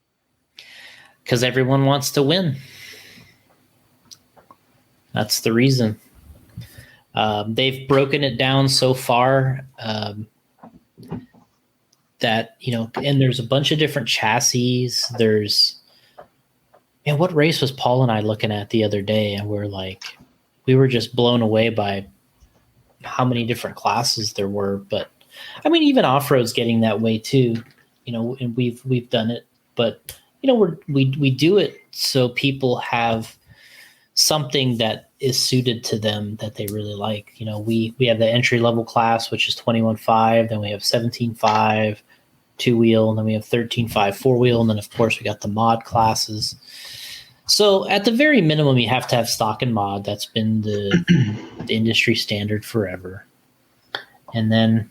Because everyone wants to win. That's the reason. They've broken it down so far that, and there's a bunch of different chassis. What race was Paul and I looking at the other day? And we were just blown away by how many different classes there were. But I mean, even off-road's getting that way too, and we've done it, but we do it so people have something that is suited to them that they really like. We have the entry level class, which is 21.5. Then we have 17.5 2-wheel, and then we have 13.5 4-wheel. And then of course we got the mod classes. So at the very minimum, you have to have stock and mod. That's been the industry standard forever. And then,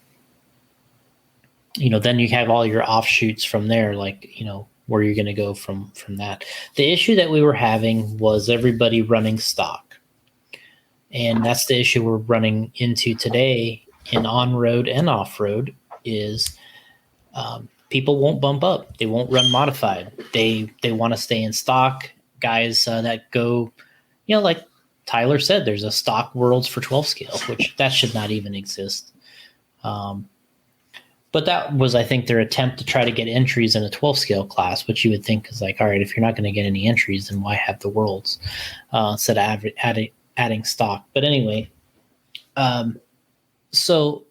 then you have all your offshoots from there, where you're going to go from that. The issue that we were having was everybody running stock. And that's the issue we're running into today in on-road and off-road is people won't bump up. They won't run modified. They want to stay in stock. Guys that go, like Tyler said, there's a stock worlds for 12 scale, which that should not even exist. But that was, I think, their attempt to try to get entries in a 12 scale class, which you would think is like, all right, if you're not going to get any entries, then why have the worlds instead of adding stock? But anyway, so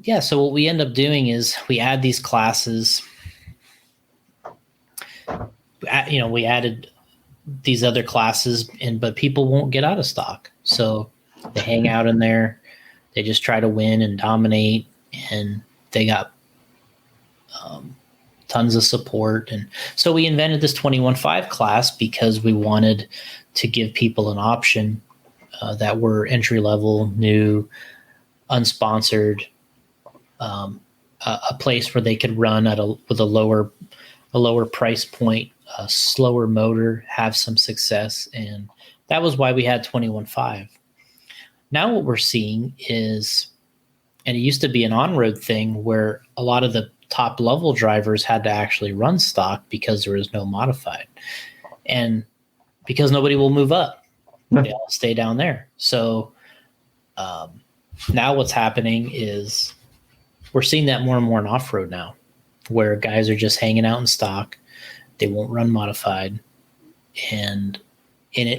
what we end up doing is we add these classes. We added these other classes, but people won't get out of stock. So they hang out in there. They just try to win and dominate, and they got tons of support. And so we invented this 21.5 class because we wanted to give people an option that were entry level, new, unsponsored, a place where they could run with a lower price point, a slower motor, have some success, and that was why we had 21.5. Now what we're seeing is, and it used to be an on-road thing where a lot of the top level drivers had to actually run stock because there was no modified. And because nobody will move up, they all stay down there. So now what's happening is we're seeing that more and more in off-road now, where guys are just hanging out in stock. They won't run modified. And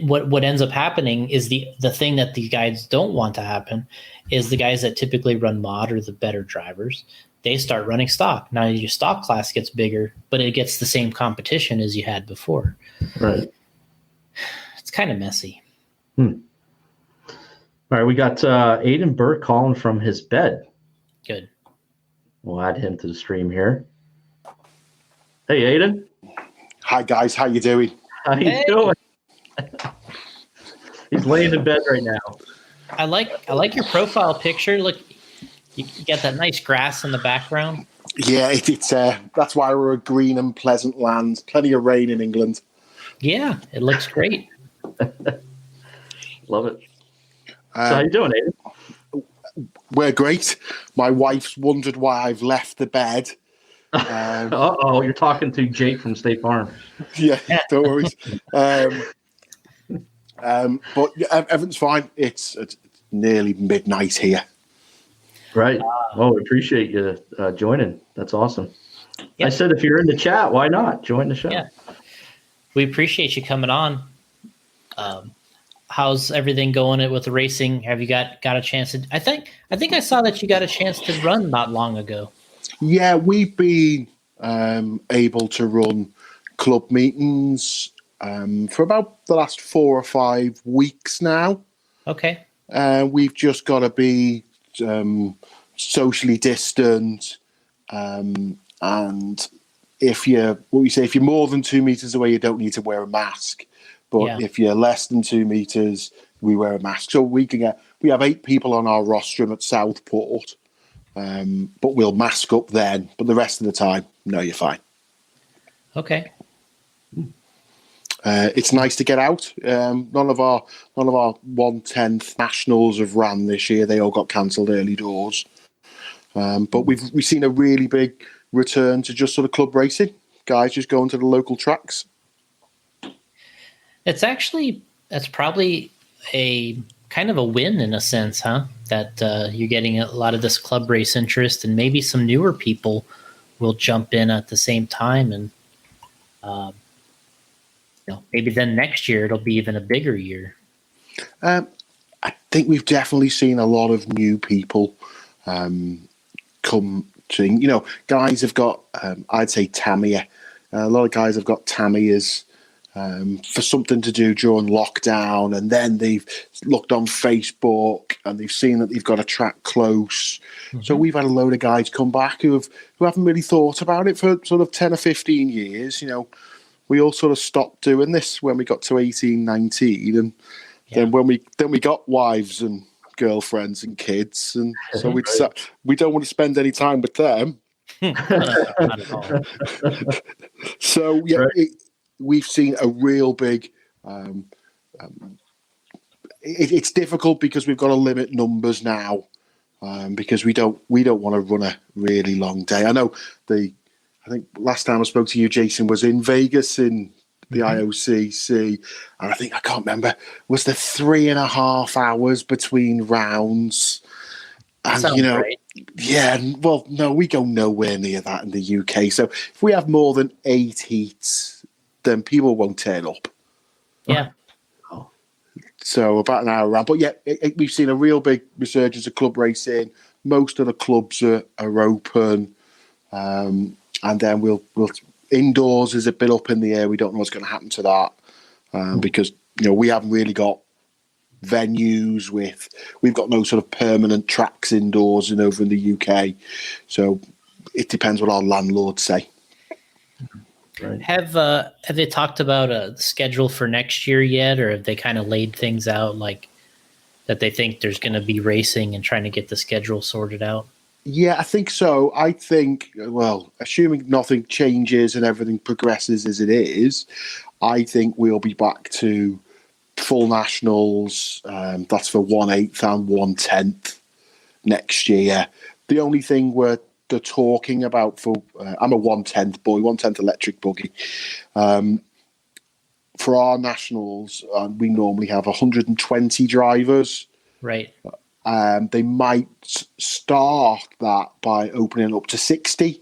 what ends up happening is the thing that the guys don't want to happen is the guys that typically run mod are the better drivers. They start running stock. Now your stock class gets bigger, but it gets the same competition as you had before. Right. It's kind of messy. All right, we got Aiden Burke calling from his bed. Good. We'll add him to the stream here. Hey, Aiden. Hi, guys. How you doing? How you doing? He's laying in bed right now. I like your profile picture. Look, you got that nice grass in the background. Yeah, it's that's why we're a green and pleasant land. Plenty of rain in England. Yeah, it looks great. Love it. So how you doing, Aiden? We're great. My wife's wondered why I've left the bed. Uh-oh, you're talking to Jake from State Farm. Yeah, don't worry. But everything's fine. It's nearly midnight here. Right. Well, we appreciate you joining. That's awesome. Yep. I said if you're in the chat, why not join the show? Yeah. We appreciate you coming on. How's everything going with the racing? Have you got a chance to? I think I saw that you got a chance to run not long ago. Yeah, we've been able to run club meetings for about the last 4 or 5 weeks now. Okay. We've just got to be socially distant, and if you're more than 2 meters away, you don't need to wear a mask. But if you're less than 2 meters, we wear a mask. So we have 8 people on our rostrum at Southport, but we'll mask up then. But the rest of the time, no, you're fine. Okay. It's nice to get out. None of our 1/10 nationals have ran this year. They all got cancelled early doors. But we've seen a really big return to just sort of club racing. Guys just going to the local tracks. That's probably a kind of a win in a sense, huh? That you're getting a lot of this club race interest, and maybe some newer people will jump in at the same time, and maybe then next year it'll be even a bigger year. I think we've definitely seen a lot of new people come to. Guys have got, I'd say, Tamiya. A lot of guys have got Tamiyas for something to do during lockdown, and then they've looked on Facebook and they've seen that they've got a track close. Mm-hmm. So we've had a load of guys come back who haven't really thought about it for sort of 10 or 15 years. We all sort of stopped doing this when we got to 18, 19, and then when we got wives and girlfriends and kids, and so we don't want to spend any time with them. Not at all. So we've seen a real big. It's difficult because we've got to limit numbers now, because we don't want to run a really long day. I know I think last time I spoke to you, Jason, was in Vegas in the IOCC, and I can't remember, was there 3.5 hours between rounds? And sounds right. Yeah, well, no, we go nowhere near that in the UK. So if we have more than 8 heats, then people won't turn up. Yeah. So about an hour around. But yeah, we've seen a real big resurgence of club racing. Most of the clubs are open. And then we'll indoors is a bit up in the air. We don't know what's going to happen to that because we haven't really got venues we've got no sort of permanent tracks indoors and over in the UK. So it depends what our landlords say. Right. Have they talked about a schedule for next year yet, or have they kind of laid things out like that they think there's going to be racing and trying to get the schedule sorted out? Yeah, I think so. I think, well, assuming nothing changes and everything progresses as it is, I think we'll be back to full nationals. That's for 1/8 and 1/10 next year. The only thing they're talking about for, I'm a 1/10 boy, 1/10 electric buggy. For our nationals, we normally have 120 drivers. Right. They might start that by opening up to 60,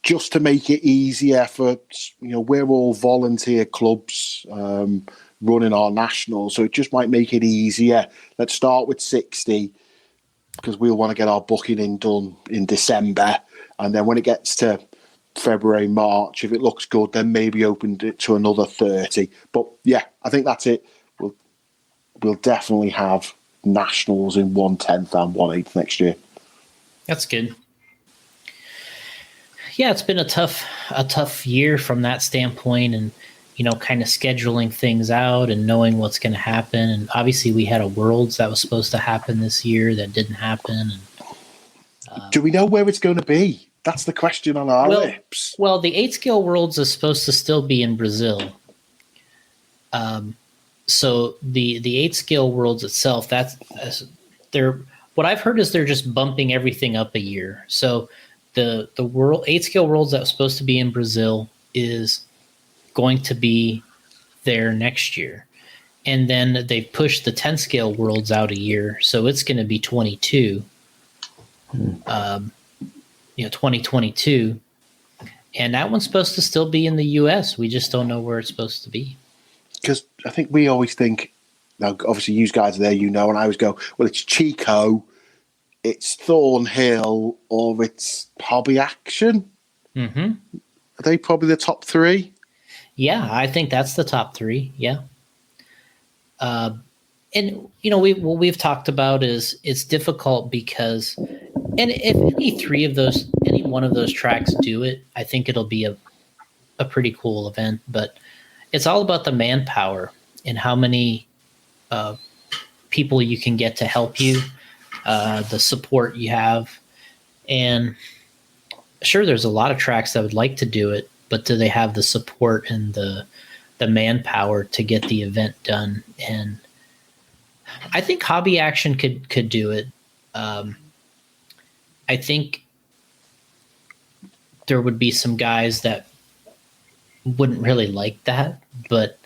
just to make it easier for, we're all volunteer clubs running our nationals, so it just might make it easier. Let's start with 60 because we'll want to get our booking done in December, and then when it gets to February, March, if it looks good, then maybe open it to another 30. But yeah, I think that's it. We'll definitely have nationals in 1/10 and 1/8 next year. That's good. Yeah, it's been a tough year from that standpoint, and kind of scheduling things out and knowing what's going to happen. And obviously we had a Worlds that was supposed to happen this year that didn't happen. And, do we know where it's going to be? That's the question on our lips. Well, the 8-scale Worlds is supposed to still be in Brazil. So the 8-scale Worlds itself, what I've heard is they're just bumping everything up a year. So the 8-scale Worlds that was supposed to be in Brazil is going to be there next year. And then they pushed the 10-scale Worlds out a year. So it's going to be 2022. And that one's supposed to still be in the U.S. We just don't know where it's supposed to be. Because I think we always think, now obviously you guys are there, and I always go, well, it's Chico, it's Thornhill, or it's Hobby Action. Mm-hmm. Are they probably the top three? Yeah, I think that's the top three. Yeah. And what we've talked about is it's difficult because, and if any one of those tracks do it, I think it'll be a pretty cool event. But it's all about the manpower and how many people you can get to help you, the support you have, and sure, there's a lot of tracks that would like to do it, but do they have the support and the manpower to get the event done? And I think Hobby Action could do it. I think there would be some guys that wouldn't really like that, but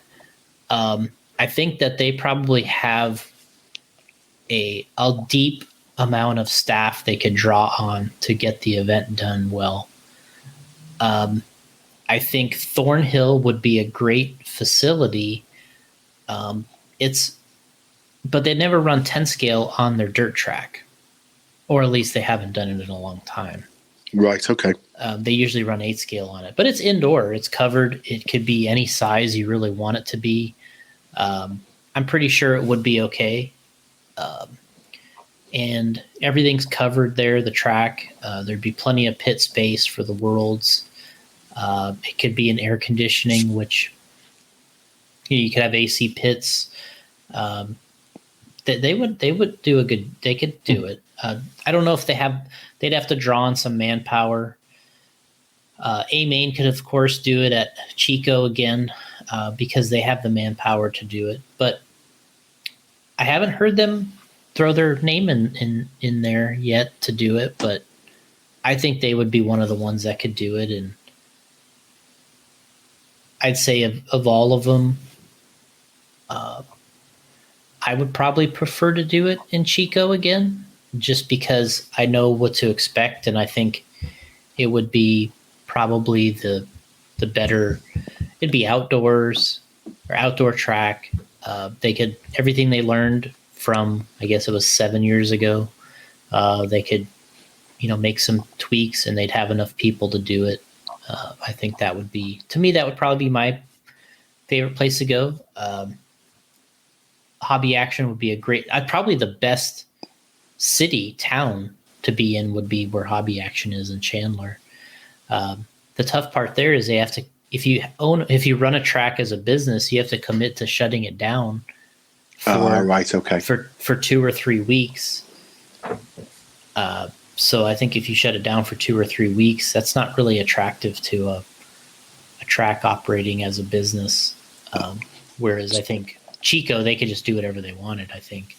I think that they probably have a deep amount of staff they could draw on to get the event done well. I think Thornhill would be a great facility. But they never run 10 scale on their dirt track, or at least they haven't done it in a long time. Right. Okay. They usually run 8 scale on it, but it's indoor. It's covered. It could be any size you really want it to be. I'm pretty sure it would be okay. And everything's covered there, the track. There'd be plenty of pit space for the Worlds. It could be an air conditioning, which you could have AC pits. They would do a good. They could do it. I don't know if they'd have to draw on some manpower. A-Main could of course do it at Chico again, because they have the manpower to do it. But I haven't heard them throw their name in there yet to do it. But I think they would be one of the ones that could do it. And I'd say of all of them, I would probably prefer to do it in Chico again, just because I know what to expect, and I think it would be probably the better. It'd be outdoors or outdoor track. They could everything they learned from, I guess it was 7 years ago. They could, make some tweaks, and they'd have enough people to do it. I think that would be, to me, that would probably be my favorite place to go. Hobby Action would be a great, probably the best town to be in would be where Hobby Action is in Chandler. The tough part there is they have to, if you run a track as a business, you have to commit to shutting it down for 2 or 3 weeks. So I think if you shut it down for 2 or 3 weeks, that's not really attractive to a track operating as a business. Whereas I think Chico, they could just do whatever they wanted, I think.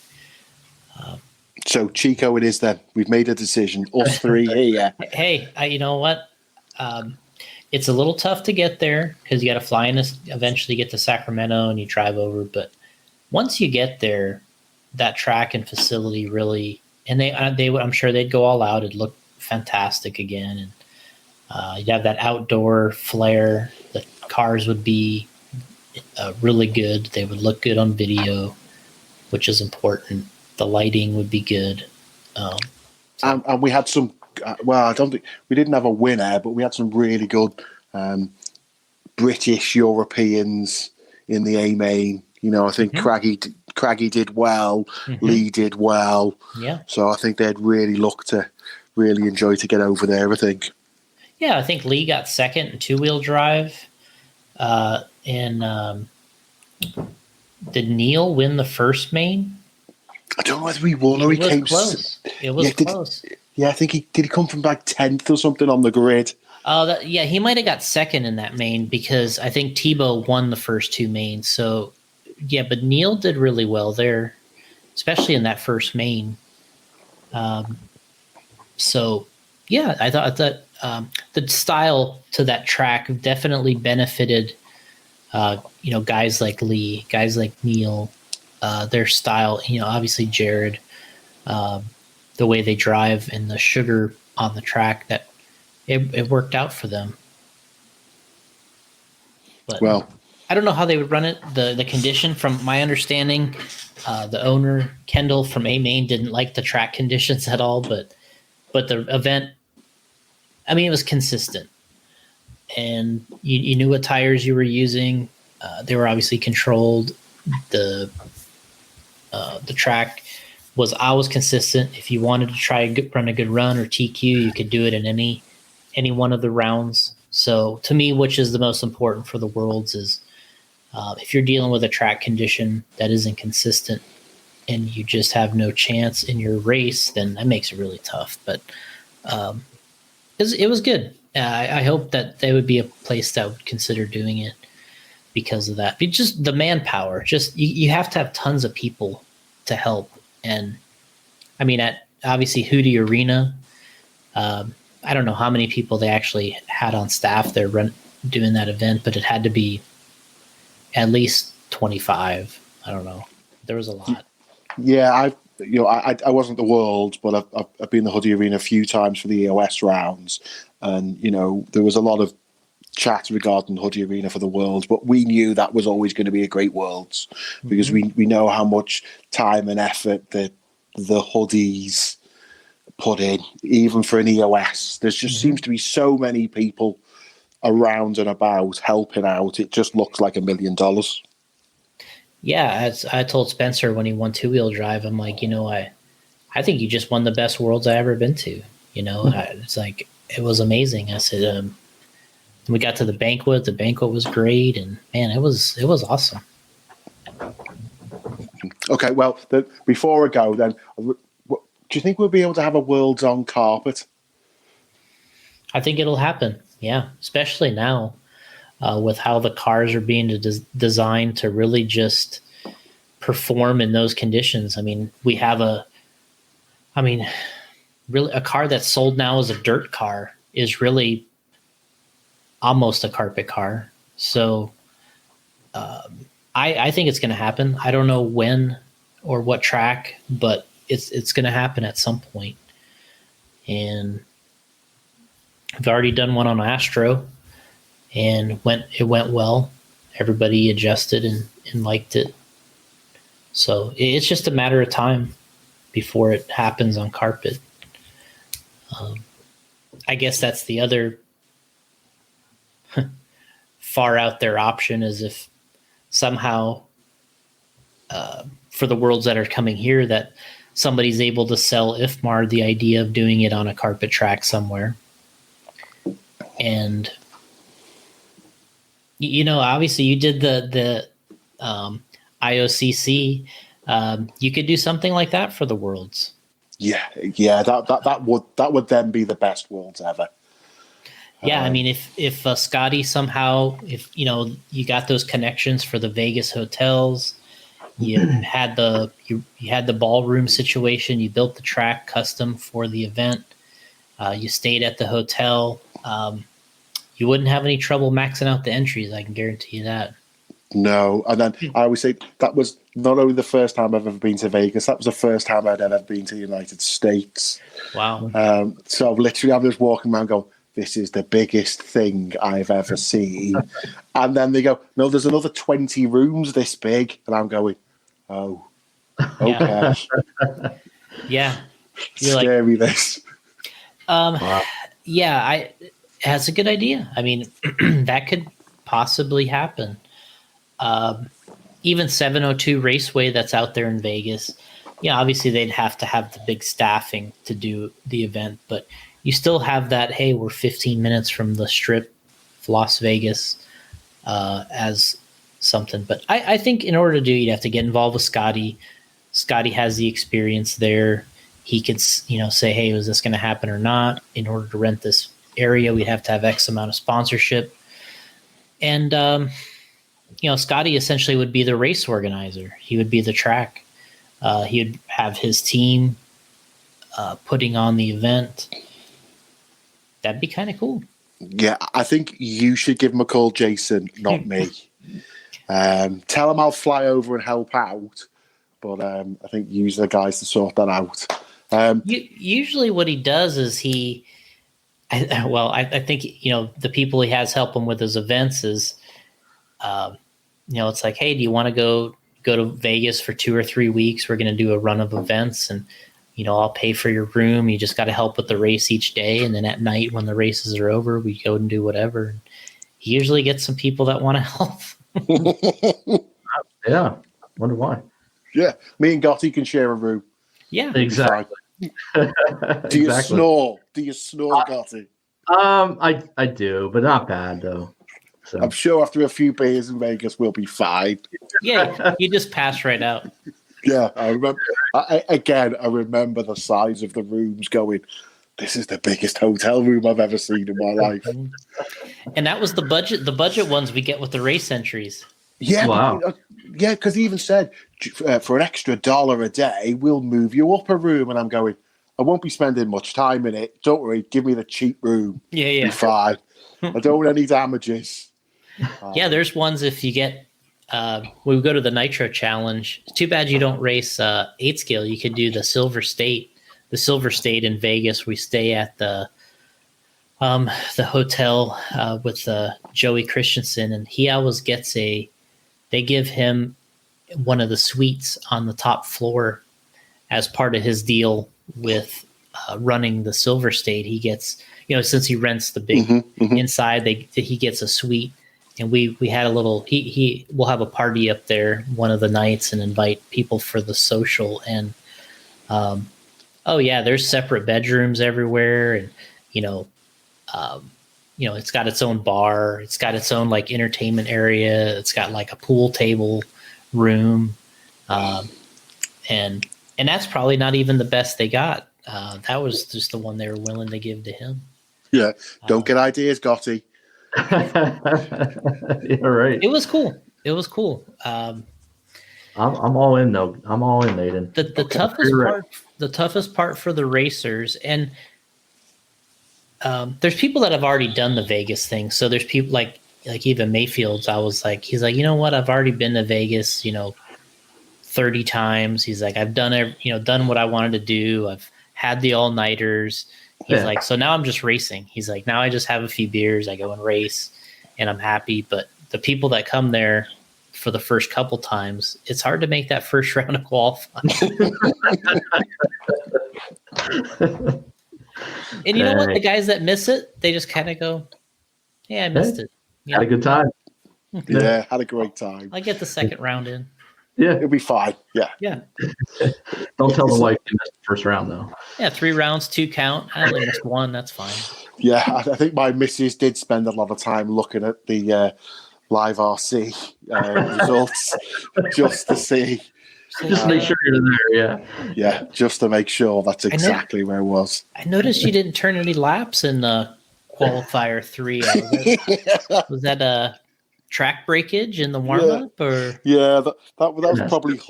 So Chico it is then. We've made a decision. Us three here. Hey, you know what? It's a little tough to get there because you got to fly in, eventually get to Sacramento and you drive over. But once you get there, that track and facility really, and they would, I'm sure they'd go all out. It'd look fantastic again. And you'd have that outdoor flair. The cars would be really good. They would look good on video, which is important. The lighting would be good. And we had some, I don't think, we didn't have a winner, but we had some really good British Europeans in the A-Main. I think Craggy did well, Lee did well. Yeah. So I think they'd really look to really enjoy to get over there, I think. Yeah, I think Lee got second in 2-wheel drive. And did Neil win the first main? I don't know whether he won or he was came close. It was close. I think he come from like 10th or something on the grid. He might have got second in that main because I think Tebow won the first two mains. So, yeah, but Neil did really well there, especially in that first main. So, yeah, I thought that the style to that track definitely benefited, guys like Lee, guys like Neil, their style, obviously Jared, the way they drive and the sugar on the track, that it worked out for them. But well, I don't know how they would run it. The condition, from my understanding, the owner, Kendall from A Main, didn't like the track conditions at all, but the event, I mean, it was consistent. And you knew what tires you were using. They were obviously controlled. The track was always consistent. If you wanted to try run a good run or TQ, you could do it in any one of the rounds. So to me, which is the most important for the Worlds is if you're dealing with a track condition that isn't consistent and you just have no chance in your race, then that makes it really tough. But it was good. I hope that there would be a place that would consider doing it because of that. But just the manpower, just you have to have tons of people to help. And I mean, at obviously Hootie Arena, I don't know how many people they actually had on staff there doing that event, but it had to be at least 25. I don't know. There was a lot. Yeah, I wasn't the World, but I've been in the Hoodie Arena a few times for the EOS rounds, and there was a lot of chat regarding Hoodie Arena for the World, but we knew that was always going to be a great Worlds because we know how much time and effort the hoodies put in, even for an EOS. There just seems to be so many people around and about helping out. It just looks like $1 million. Yeah, as I told Spencer when he won two-wheel drive, I'm like, I think you just won the best Worlds I ever been to. It's like, it was amazing. I said, we got to the banquet. The banquet was great, and man, it was awesome. Okay, well, before I go, then, do you think we'll be able to have a Worlds on carpet? I think it'll happen. Yeah, especially now with how the cars are being designed to really just perform in those conditions. I mean, we have really a car that's sold now as a dirt car is really almost a carpet car. So I think it's going to happen. I don't know when or what track, but it's going to happen at some point. And I've already done one on Astro, and it went well. Everybody adjusted and liked it. So it's just a matter of time before it happens on carpet. I guess that's the other far out there option, is if somehow for the Worlds that are coming here that somebody's able to sell IFMAR the idea of doing it on a carpet track somewhere. And obviously you did the IOCC. You could do something like that for the Worlds. Yeah, that would then be the best Worlds ever. Yeah, I mean, if Scotty somehow, if you got those connections for the Vegas hotels, you had the ballroom situation, you built the track custom for the event, you stayed at the hotel, you wouldn't have any trouble maxing out the entries. I can guarantee you that. No, and then I always say that was not only the first time I've ever been to Vegas, that was the first time I'd ever been to the United States. Wow. So literally I'm just walking around going, this is the biggest thing I've ever seen. And then they go, no, there's another 20 rooms this big. And I'm going, oh, okay. Yeah. You're scary, this. Wow. Yeah, that's a good idea. I mean, that could possibly happen. Even 702 Raceway that's out there in Vegas, obviously they'd have to have the big staffing to do the event, but you still have that, hey, we're 15 minutes from the Strip, Las Vegas. as something. But I think in order to do it, you'd have to get involved with Scotty. Scotty has the experience there. He could, say, hey, was this going to happen or not? In order to rent this area, we'd have to have X amount of sponsorship. And, Scotty essentially would be the race organizer. He would be the track. He would have his team putting on the event. That'd be kind of cool. Yeah, I think you should give him a call, Jason, not me. Tell him I'll fly over and help out. But I think use the guys to sort that out. Usually what he does is I think, the people he has help him with his events is, it's like, hey, do you want to go to Vegas for 2 or 3 weeks? We're going to do a run of events and, I'll pay for your room. You just got to help with the race each day. And then at night when the races are over, we go and do whatever. He usually gets some people that want to help. Yeah. Wonder why. Yeah. Me and Gotti can share a room. Yeah. Exactly. Do you snore? Do you snore, Gotti? I do, but not bad though. So. I'm sure after a few beers in Vegas, we'll be fine. Yeah, you just pass right out. Yeah, I remember. I remember the size of the rooms. Going, this is the biggest hotel room I've ever seen in my life. And that was the budget. The budget ones we get with the race entries. Yeah, wow. Yeah, because he even said for an extra $1 a day, we'll move you up a room. And I'm going, I won't be spending much time in it. Don't worry, give me the cheap room. Yeah. Be fine. I don't want any damages. Yeah, there's ones if you get. We go to the Nitro Challenge. It's too bad you don't race 8 scale. You could do the Silver State. The Silver State in Vegas. We stay at the hotel with Joey Christensen, and he always gets they give him one of the suites on the top floor as part of his deal with running the Silver State. He gets, since he rents the big inside, he gets a suite. And we had a little, we'll have a party up there one of the nights and invite people for the social. And, there's separate bedrooms everywhere. And, it's got its own bar. It's got its own like entertainment area. It's got like a pool table room. And that's probably not even the best they got. That was just the one they were willing to give to him. Yeah. Don't get ideas, Gotti. Yeah, right. It was cool. I'm all in though. I'm all in, Nathan. The toughest part for the racers, and there's people that have already done the Vegas thing. So there's people like even Mayfield's. He's like, you know what? I've already been to Vegas, 30 times. He's like, I've done done what I wanted to do. I've had the all nighters. He's like, so now I'm just racing. He's like, now I just have a few beers. I go and race and I'm happy. But the people that come there for the first couple times, it's hard to make that first round of qualifying. And you know what? The guys that miss it, they just kind of go, yeah, I missed it. Had a good time. Yeah, had a great time. I get the second round in. Yeah. It'll be fine. Yeah. Yeah. Don't tell the wife you missed the first round, though. Yeah, 3 rounds, 2 count. I only missed 1. That's fine. Yeah, I think my missus did spend a lot of time looking at the live RC results just to see. Just make sure you're there, yeah. Yeah, just to make sure that's exactly where it was. I noticed you didn't turn any laps in qualifier 3. Was that a track breakage in the warm-up? Or yeah, that was probably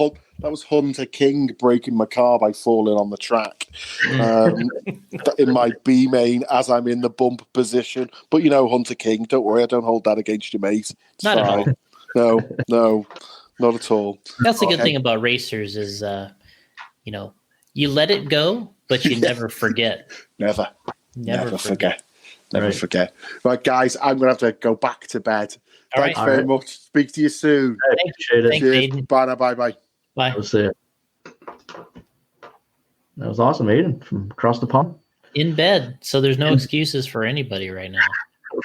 that was Hunter King breaking my car by falling on the track in my B main as I'm in the bump position. But Hunter King, don't worry, I don't hold that against you, mate. It's not fine. at all. No, not at all. That's the good thing about racers is, you let it go, but you never forget. Never forget. Never Right. forget. Right, guys, I'm going to have to go back to bed. All Thanks right. very much. Speak to you soon. Appreciate it. Thanks, Cheers. Aiden. Bye now. Bye. Bye. That was it. That was awesome, Aiden, from across the pond. In bed, so there's no excuses for anybody right now.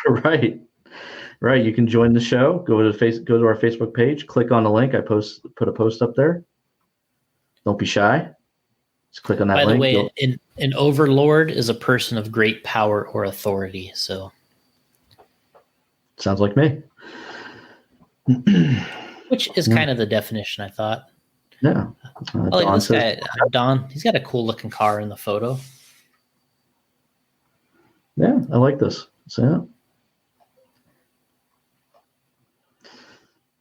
Right. You can join the show. Go to our Facebook page. Click on the link. I put a post up there. Don't be shy. Just click on that By link. the way, an overlord is a person of great power or authority. So Sounds like me. which is kind of the definition, I thought. Yeah. I like this guy, Don. He's got a cool looking car in the photo. Yeah, I like this. So, yeah.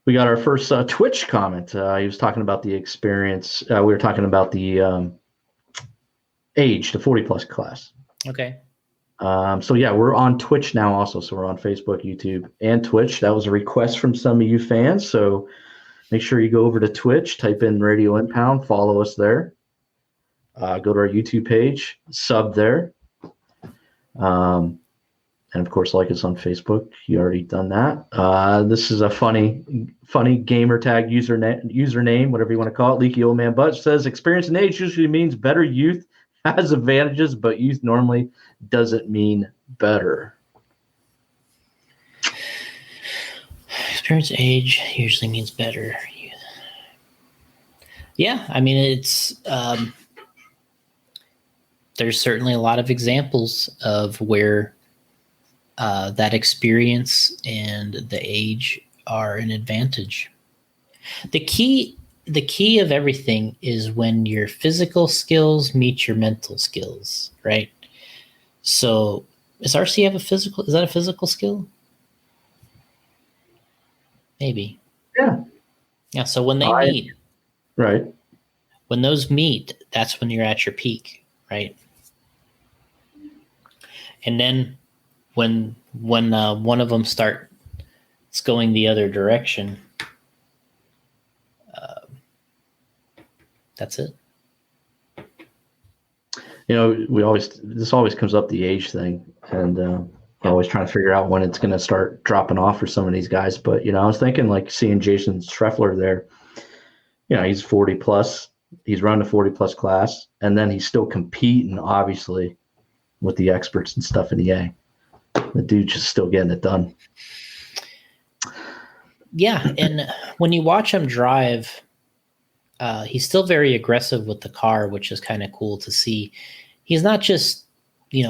We got our first Twitch comment. He was talking about the experience. We were talking about the age, the 40 plus class. Okay. So yeah, we're on Twitch now also. So we're on Facebook, YouTube, and Twitch. That was a request from some of you fans. So make sure you go over to Twitch, type in Radio Impound, follow us there. Go to our YouTube page, sub there. And of course, like us on Facebook. You already done that. This is a funny gamer tag username, whatever you want to call it. Leaky Old Man Butch says, experience and age usually means better. Youth has advantages, but youth normally doesn't mean better. Experience age usually means better. Yeah, I mean, it's there's certainly a lot of examples of where that experience and the age are an advantage. The key of everything is when your physical skills meet your mental skills, right? So does RC have is that a physical skill? Maybe. Yeah. Yeah, so when they meet, right. When those meet, that's when you're at your peak, right? And then when one of them starts going the other direction, that's it. You know, this always comes up, the age thing, and we're always trying to figure out when it's going to start dropping off for some of these guys. But I was thinking, like, seeing Jason Schreffler there. He's 40 plus. He's run the 40 plus class, and then he's still competing, obviously, with the experts and stuff in EA. The dude's just still getting it done. Yeah, and when you watch him drive, he's still very aggressive with the car, which is kind of cool to see. He's not just, he's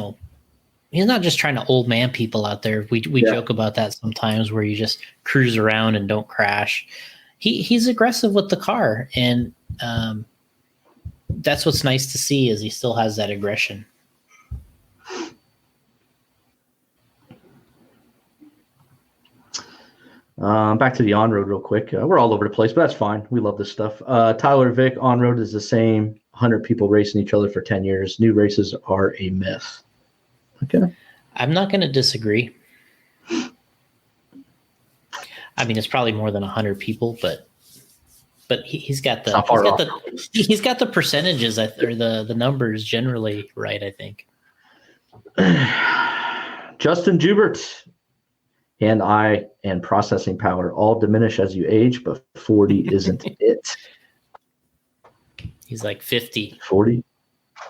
not just trying to old man people out there. We joke about that sometimes, where you just cruise around and don't crash. He's aggressive with the car, and that's what's nice to see, is he still has that aggression. Back to the on-road real quick. We're all over the place, but that's fine. We love this stuff. Tyler Vick, on-road is the same. 100 people racing each other for 10 years. New races are a myth. Okay. I'm not going to disagree. I mean, it's probably more than 100 people, but he's got the percentages, or the numbers generally right, I think. Justin Jubert. And processing power all diminish as you age, but 40 isn't it. He's like 50. 40?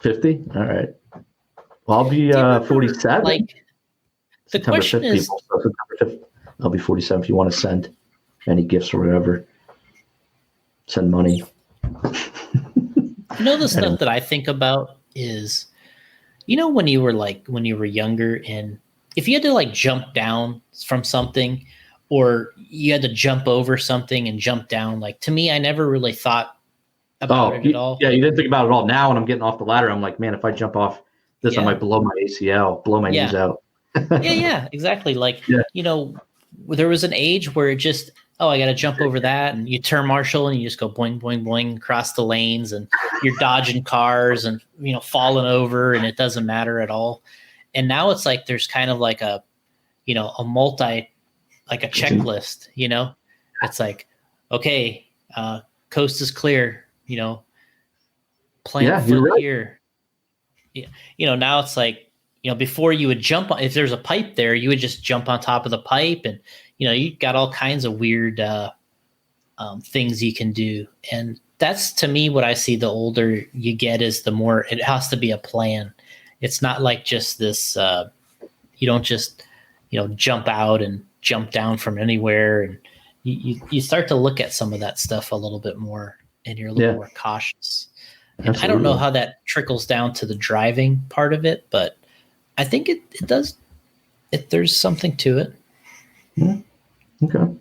50? All right. Well, I'll be 47. Like, the question is, people, so September 5th, I'll be 47 if you want to send any gifts or whatever. Send money. The stuff that I think about is, when you were younger, and if you had to like jump down from something, or you had to jump over something and jump down, like, to me, I never really thought about it at all. Yeah, you didn't think about it at all. Now when I'm getting off the ladder, I'm like, man, if I jump off this, I might blow my ACL, blow my knees out. yeah, exactly. Like, there was an age where it just, I got to jump over that, and you turn marshal and you just go boing, boing, boing across the lanes, and you're dodging cars and, falling over, and it doesn't matter at all. And now it's like there's kind of like a checklist, It's like, okay, coast is clear, plant foot right here. Now it's like, before you would jump on, if there's a pipe there, you would just jump on top of the pipe, and, you got all kinds of weird things you can do. And that's, to me, what I see the older you get is the more it has to be a plan. It's not like just this, you don't just, jump out and jump down from anywhere. And you start to look at some of that stuff a little bit more, and you're a little more cautious. And I don't know how that trickles down to the driving part of it, but I think it does. There's something to it. Yeah. Okay.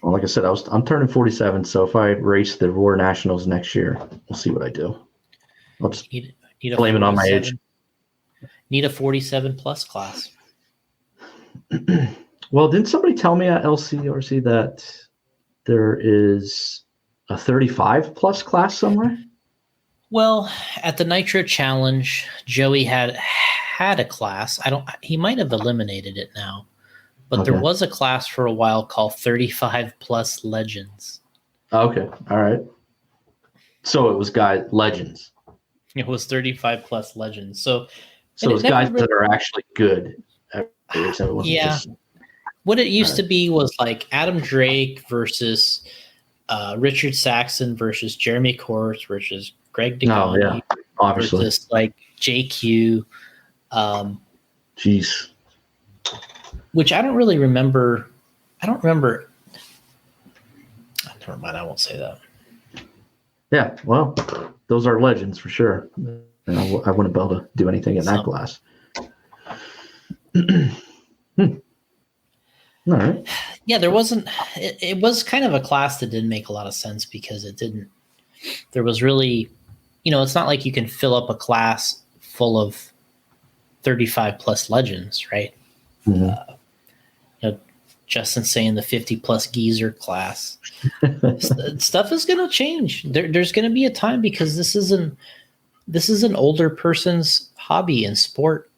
Well, like I said, I'm turning 47, so if I race the Roar Nationals next year, we'll see what I do. I'll just Need a blame it on my age. Need a 47 plus class. Well, didn't somebody tell me at LCRC that there is a 35 plus class somewhere? Well, at the Nitro Challenge, Joey had a class. He might have eliminated it now, but there was a class for a while called 35 plus Legends. Okay, all right. So it was legends. It was 35 plus Legends. So it was guys that are actually good. Yeah. What it used to be was like Adam Drake versus Richard Saxon versus Jeremy Courts versus Greg Degani obviously. Versus like JQ. Jeez. Which I don't really remember. I don't remember. Never mind. I won't say that. Yeah. Well, those are legends for sure. And I wouldn't be able to do anything in that class. All right. Yeah, there wasn't. It was kind of a class that didn't make a lot of sense because it didn't. There was really, it's not like you can fill up a class full of 35 plus legends, right? Mm-hmm. Justin saying the 50 plus geezer class. Stuff is going to change. There's going to be a time because this is an older person's hobby and sport.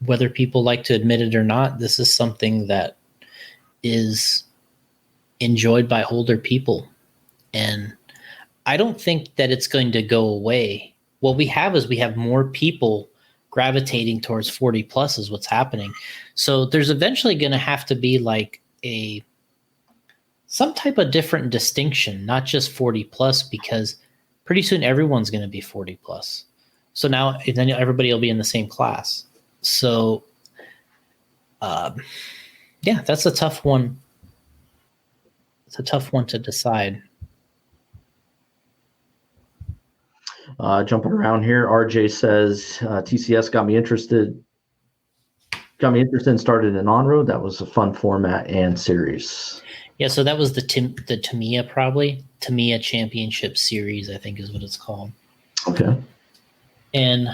Whether people like to admit it or not, this is something that is enjoyed by older people. And I don't think that it's going to go away. What we have more people gravitating towards 40 plus is what's happening. So there's eventually going to have to be like some type of different distinction, not just 40 plus, because pretty soon everyone's going to be 40 plus. So now then everybody will be in the same class. So, that's a tough one. It's a tough one to decide. Jumping around here, RJ says TCS got me interested and started an on-road. That was a fun format and series. Yeah, so that was the Tamiya probably. Tamiya Championship Series, I think is what it's called. Okay. And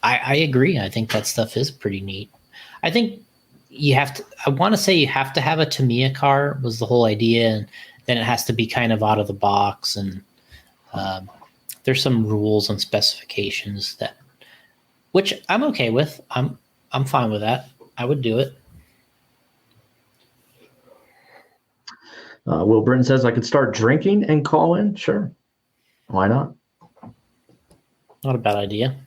I agree. I think that stuff is pretty neat. I think I want to say you have to have a Tamiya car was the whole idea. And then it has to be kind of out of the box. And there's some rules and specifications which I'm okay with. I'm fine with that. I would do it. Will Britton says I could start drinking and call in. Sure. Why not? Not a bad idea.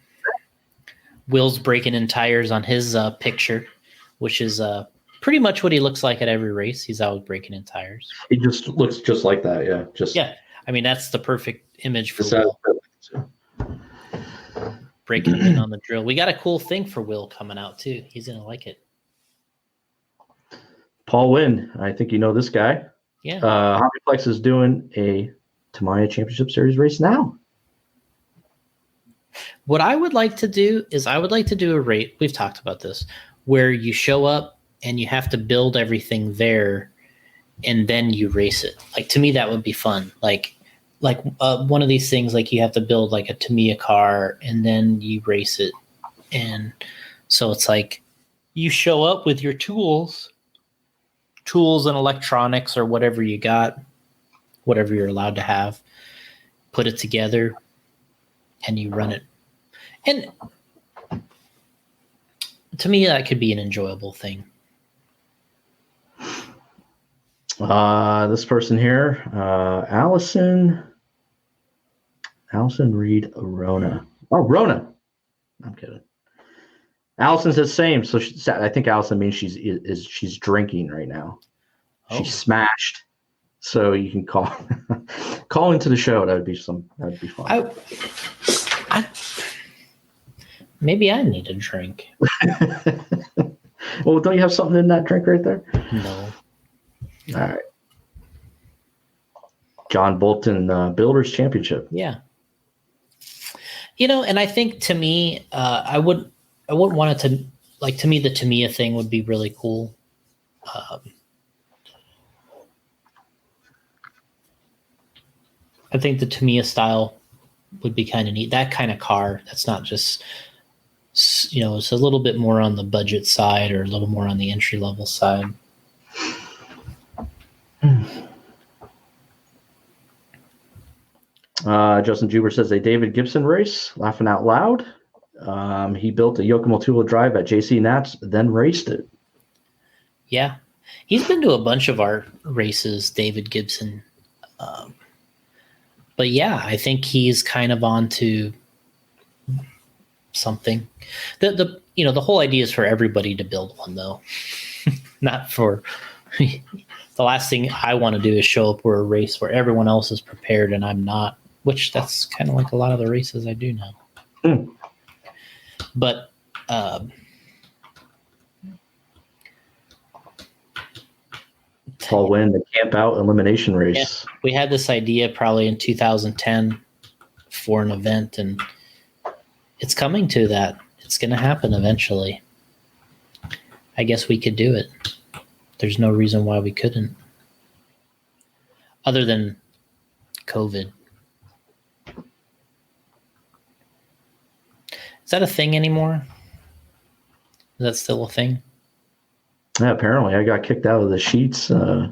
Will's breaking in tires on his picture, which is pretty much what he looks like at every race. He's always breaking in tires. He just looks just like that. Yeah. Yeah. I mean, that's the perfect image for Will. Breaking in on the drill. We got a cool thing for Will coming out too. He's going to like it. Paul Wynn. I think you know this guy. Yeah. Hobbyplex is doing a Tamiya Championship Series race now. What I would like to do is a rate. We've talked about this, where you show up and you have to build everything there, and then you race it. Like to me, that would be fun. Like one of these things, like you have to build like a Tamiya car and then you race it, and so it's like you show up with your tools and electronics or whatever you got, whatever you're allowed to have, put it together, and you run it. And to me, that could be an enjoyable thing. This person here, Allison Reed Rona. Oh, Rona. I'm kidding. Allison says same. So I think Allison means she's drinking right now. Oh. She's smashed. So you can call into the show. That would be fun. Maybe I need a drink. Well, don't you have something in that drink right there? No. All right. John Bolton Builders Championship. Yeah. And I think to me, I wouldn't want it to, like, to me, the Tamiya thing would be really cool. I think the Tamiya style would be kind of neat. That kind of car that's not just, it's a little bit more on the budget side or a little more on the entry level side. Justin Juber says a David Gibson race, laughing out loud. He built a Yokomo two-wheel drive at JC Nats, then raced it. Yeah. He's been to a bunch of our races, David Gibson. But yeah, I think he's kind of on to something. The whole idea is for everybody to build one, though. Not for the last thing I want to do is show up for a race where everyone else is prepared and I'm not, which that's kind of like a lot of the races I do now. But Paul Wynn, the camp out elimination race. Yeah, we had this idea probably in 2010 for an event, and it's coming to that. It's going to happen eventually. I guess we could do it. There's no reason why we couldn't, other than COVID. Is that a thing anymore? Is that still a thing? Yeah, apparently I got kicked out of the sheets. I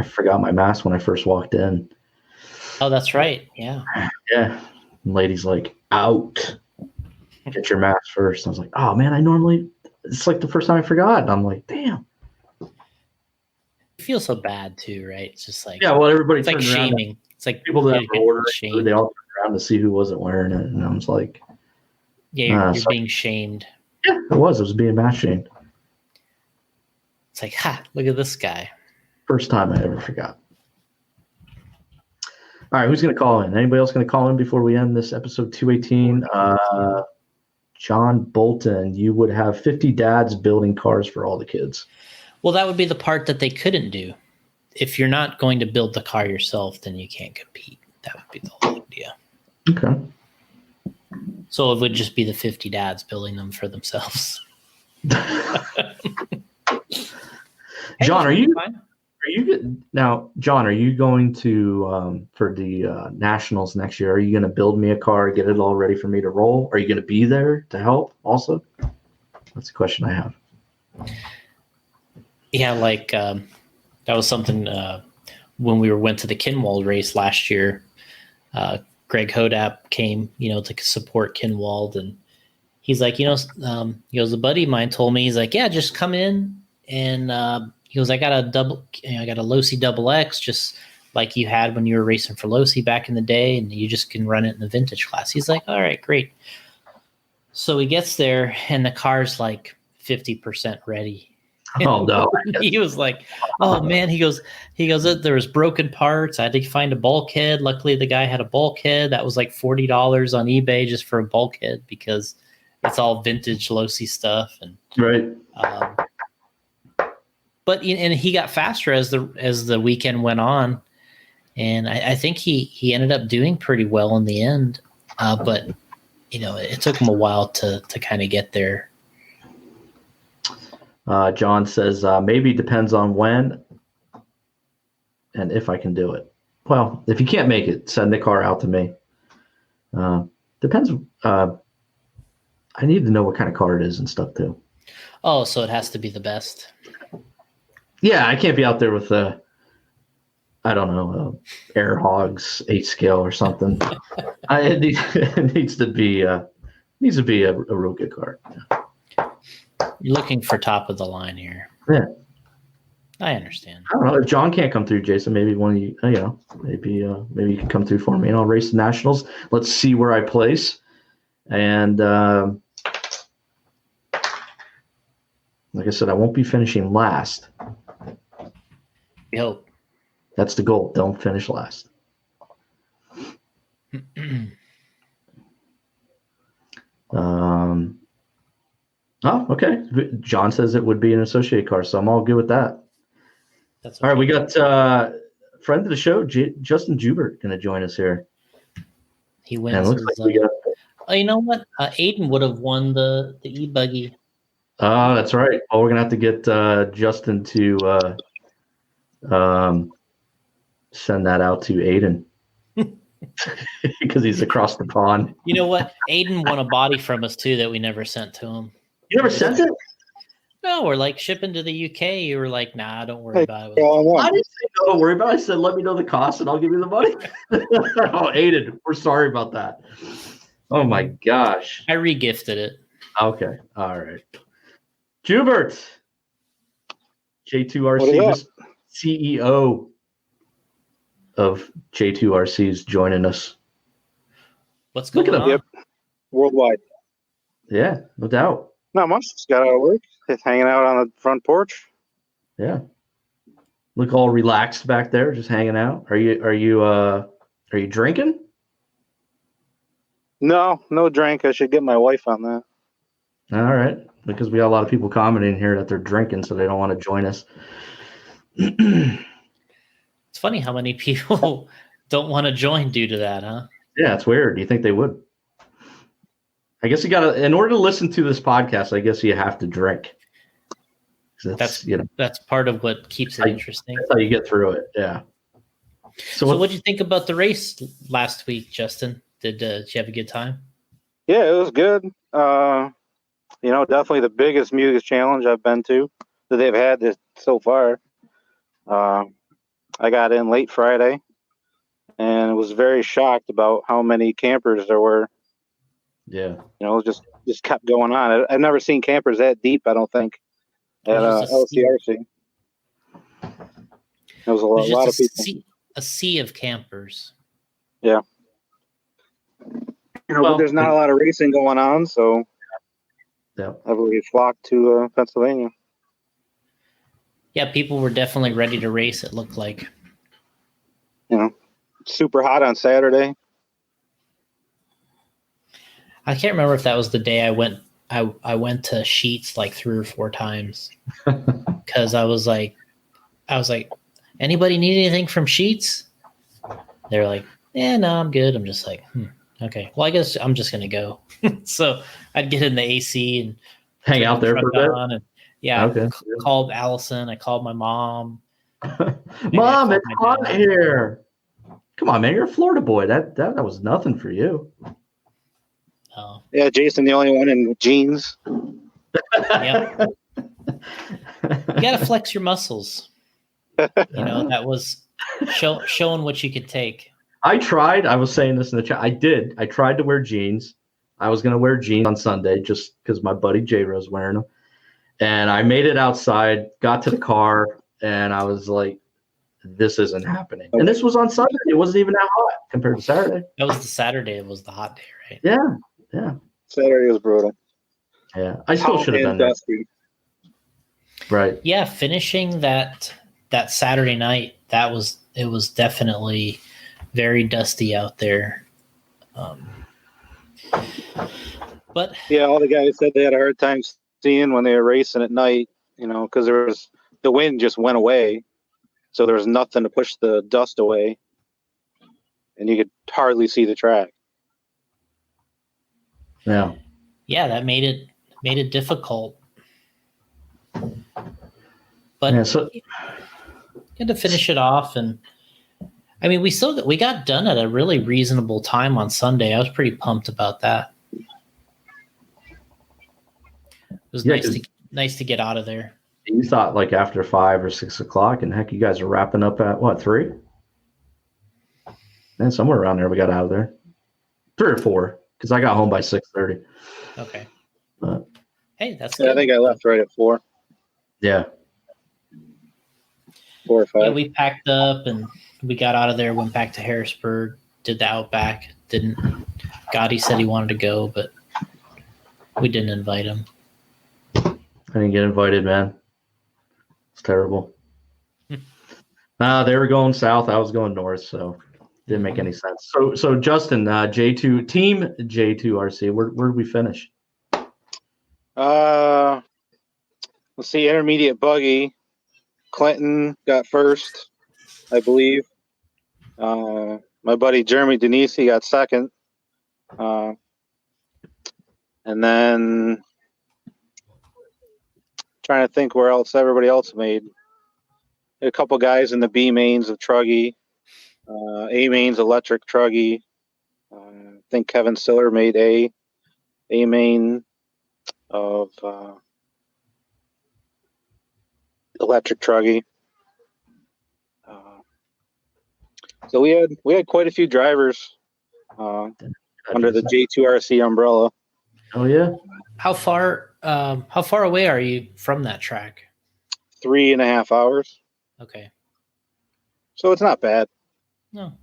forgot my mask when I first walked in. Oh, that's right. Yeah. Yeah. And lady's like, out. Get your mask first. I was like, oh man, it's like the first time I forgot. And I'm like, damn. You feel so bad too, right? It's just like, yeah, well, everybody it's like shaming. It's like people that were ordering shamed. they all turned around to see who wasn't wearing it. And I was like, yeah, you're being shamed. Yeah, it was being mask shamed. It's like, look at this guy. First time I ever forgot. All right, who's going to call in? Anybody else going to call in before we end this episode 218? John Bolton, you would have 50 dads building cars for all the kids. Well, that would be the part that they couldn't do. If you're not going to build the car yourself, then you can't compete. That would be the whole idea. Okay. So it would just be the 50 dads building them for themselves. John, are you going to for the nationals next year? Are you going to build me a car, get it all ready for me to roll? Are you going to be there to help? Also, that's the question I have. Yeah, that was something when we went to the Kinwald race last year. Greg Hodap came, to support Kinwald, and he's like, he goes, a buddy of mine told me, he's like, yeah, just come in. And he goes, I got a Losi Double X, just like you had when you were racing for Losi back in the day, and you just can run it in the vintage class. He's like, all right, great. So he gets there, and the car's like 50% ready. Oh no! He was like, "Oh man!" He goes, there was broken parts. I had to find a bulkhead. Luckily, the guy had a bulkhead that was like $40 on eBay just for a bulkhead because it's all vintage Losi stuff. And right. But he got faster as the weekend went on, and I think he ended up doing pretty well in the end. But it took him a while to kind of get there. John says, maybe depends on when and if I can do it. Well, if you can't make it, send the car out to me. Depends. I need to know what kind of car it is and stuff too. Oh, so it has to be the best. Yeah, I can't be out there with Air Hogs 8 scale or something. It needs to be a real good car. Yeah. You're looking for top of the line here. Yeah. I understand. I don't know if John can't come through, Jason. Maybe one of you, maybe you can come through for me, and I'll race the nationals. Let's see where I place. And like I said, I won't be finishing last. We hope. That's the goal. Don't finish last. Oh, okay. John says it would be an associate car, so I'm all good with that. That's okay. All right, we got friend of the show, Justin Jubert, going to join us here. He wins. You know what? Aiden would have won the e-buggy. Oh, that's right. Well, we're going to have to get Justin to send that out to Aiden. because he's across the pond. You know what? Aiden won a body from us too that we never sent to him. You never sent it? No, we're like shipping to the UK. You were like, nah, don't worry about it. I didn't say no, don't worry about it. I said, let me know the cost and I'll give you the money. Oh, Aiden, we're sorry about that. Oh my gosh. I regifted it. Okay. All right. Jubert, J2RC, CEO of J2RC is joining us. What's going on? Yep. Worldwide. Yeah, no doubt. Not much. Just got out of work. Just hanging out on the front porch. Yeah. Look all relaxed back there, just hanging out. Are you drinking? No drink. I should get my wife on that. All right. Because we got a lot of people commenting here that they're drinking, so they don't want to join us. It's funny how many people don't want to join due to that, huh? Yeah, it's weird. Do you think they would? I guess you gotta, in order to listen to this podcast, I guess you have to drink. That's part of what keeps it interesting. That's how you get through it. Yeah. So what did you think about the race last week, Justin? Did you have a good time? Yeah, it was good. Definitely the biggest Mugen challenge I've been to that they've had this so far. I got in late Friday and was very shocked about how many campers there were. Yeah. Just kept going on. I've never seen campers that deep, I don't think, at LCRC. There was a lot of people. A sea of campers. Yeah. But there's not a lot of racing going on, so everybody flocked to Pennsylvania. Yeah, people were definitely ready to race, it looked like. Super hot on Saturday. I can't remember if that was the day I went to Sheets like 3 or 4 times because I was like, anybody need anything from Sheets? They're like, no, I'm good. I'm just like, okay. Well, I guess I'm just gonna go. So I'd get in the AC and hang out there for a bit. And called Allison. I called my mom. Mom, it's hot here. Come on, man. You're a Florida boy. That was nothing for you. Oh. Yeah, Jason, the only one in jeans. Yeah. You gotta flex your muscles. That was showing what you could take. I tried. I was saying this in the chat. I tried to wear jeans. I was going to wear jeans on Sunday just because my buddy J-Rose wearing them. And I made it outside, got to the car, and I was like, this isn't happening. And this was on Sunday. It wasn't even that hot compared to Saturday. That was the Saturday. It was the hot day, right? Yeah. Saturday was brutal. Yeah. I still should have done that. Right. Yeah, finishing that Saturday night, it was definitely very dusty out there. But yeah, all the guys said they had a hard time seeing when they were racing at night, because the wind just went away, so there was nothing to push the dust away, and you could hardly see the track. Yeah, that made it difficult. But you had to finish it off, and I mean, we got done at a really reasonable time on Sunday. I was pretty pumped about that. It was nice to get out of there. You thought like after 5 or 6 o'clock, and heck, you guys are wrapping up at what, 3? And somewhere around there we got out of there. 3 or 4, because I got home by 6:30. Okay. But, hey, that's good. I think I left right at 4. Yeah. 4 or 5. Yeah, we packed up and we got out of there, went back to Harrisburg, did the Outback. Gotti said he wanted to go, but we didn't invite him. I didn't get invited, man. It's terrible. They were going south. I was going north, so didn't make any sense. So Justin, J2 team J2RC, where did we finish? Let's see, intermediate buggy. Clinton got first, I believe. My buddy Jeremy Denisi got second. And then trying to think where else everybody else made. A couple guys in the B mains of Truggy. A-Main's electric truggy. I think Kevin Stiller made A-Main of electric truggy. So we had quite a few drivers under the J2RC umbrella. Oh yeah. How far away are you from that track? 3.5 hours. Okay. So it's not bad. No.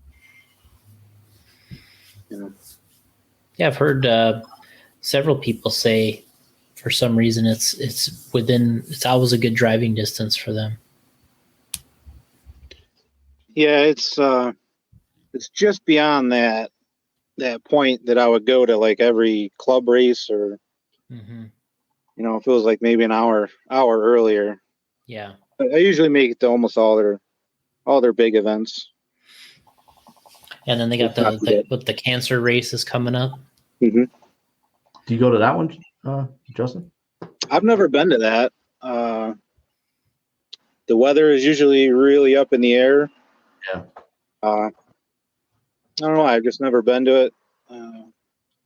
Yeah. Yeah, I've heard several people say for some reason it's always a good driving distance for them. Yeah, it's just beyond that point that I would go to like every club race or if it was like maybe an hour earlier. Yeah. I usually make it to almost all their big events. And then they got the cancer race is coming up. Mm-hmm. Do you go to that one, Justin? I've never been to that. The weather is usually really up in the air. Yeah. I don't know. I've just never been to it.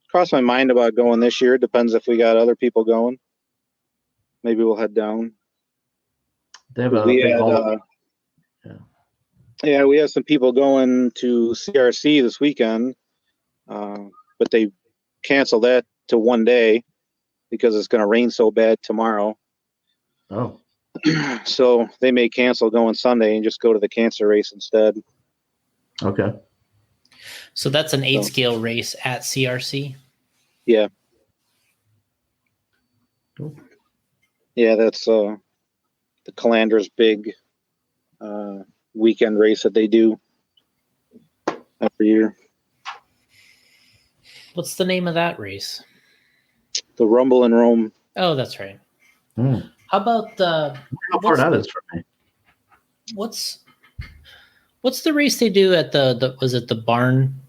Crossed my mind about going this year. Depends if we got other people going. Maybe we'll head down. They have a big hall. Yeah, we have some people going to CRC this weekend, but they canceled that to one day because it's going to rain so bad tomorrow. Oh. So they may cancel going Sunday and just go to the cancer race instead. Okay. So that's an 8-scale race at CRC? Yeah. Cool. Yeah, that's the Calandra's big weekend race that they do every year. What's the name of that race? The Rumble in Rome. Oh, that's right. Hmm. How about how far that is from me? What's the race they do at the was it the barn?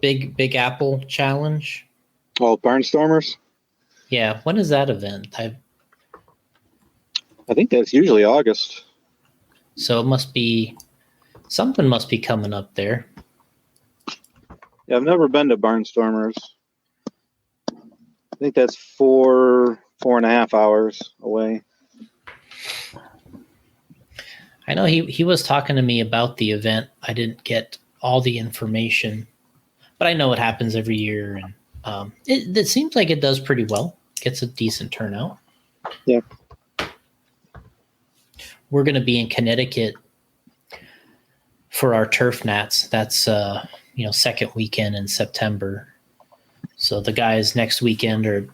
Big Apple Challenge. Oh, Barnstormers. Yeah, when is that event? I think that's usually August. So it must be something must be coming up there. Yeah, I've never been to Barnstormers. I think that's 4.5 hours away. I know he was talking to me about the event. I didn't get all the information, but I know it happens every year, and it seems like it does pretty well. Gets a decent turnout. Yeah. We're going to be in Connecticut for our turf nats. That's second weekend in September. So the guys next weekend are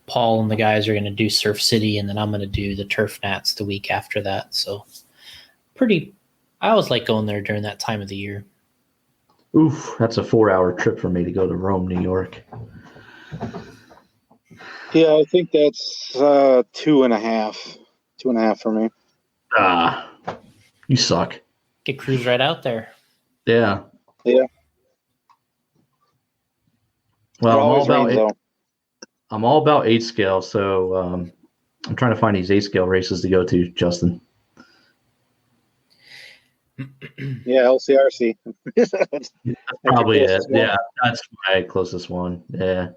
Paul and the guys are going to do Surf City, and then I'm going to do the turf nats the week after that. So I always like going there during that time of the year. Oof, that's a 4-hour trip for me to go to Rome, New York. Yeah, I think that's 2.5. 2.5 for me. Ah, you suck. Get cruise right out there. Yeah. Yeah. Well, I'm all about 8 scale, so I'm trying to find these 8 scale races to go to, Justin. Yeah, LCRC. That's probably it. One. Yeah, that's my closest one. Yeah,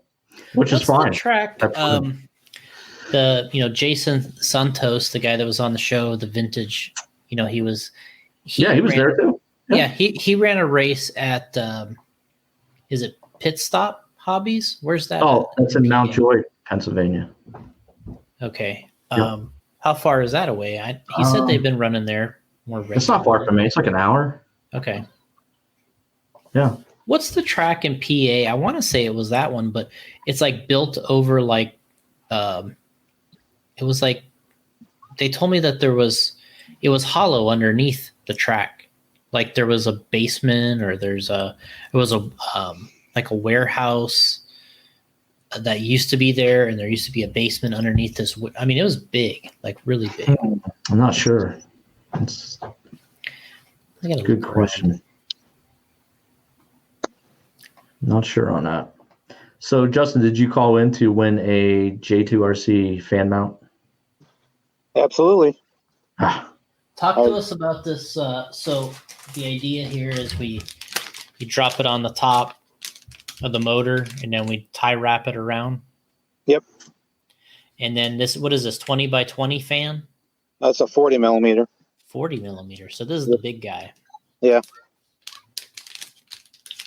which is fine. The track. Jason Santos, the guy that was on the show, the vintage. He was there too. Yeah, he ran a race at. Is it Pit Stop Hobbies? Where's that? Oh, that's in Mount Joy, Pennsylvania. Okay. Yep. How far is that away? He said they've been running there more regularly. It's not far from me. It's like an hour. Okay. Yeah. What's the track in PA? I want to say it was that one, but it's like built over like it was like they told me that it was hollow underneath the track. Like there was a basement or it was like a warehouse that used to be there, and there used to be a basement underneath this. I mean, it was big, like really big. I'm not sure. That's a good question. Not sure on that. So, Justin, did you call in to win a J2RC fan mount? Absolutely. Talk to us about this. So the idea here is you drop it on the top of the motor, and then we tie wrap it around. Yep. And then what is this, 20 by 20 fan? That's a 40 millimeter. 40 millimeter. So this is the big guy. Yeah.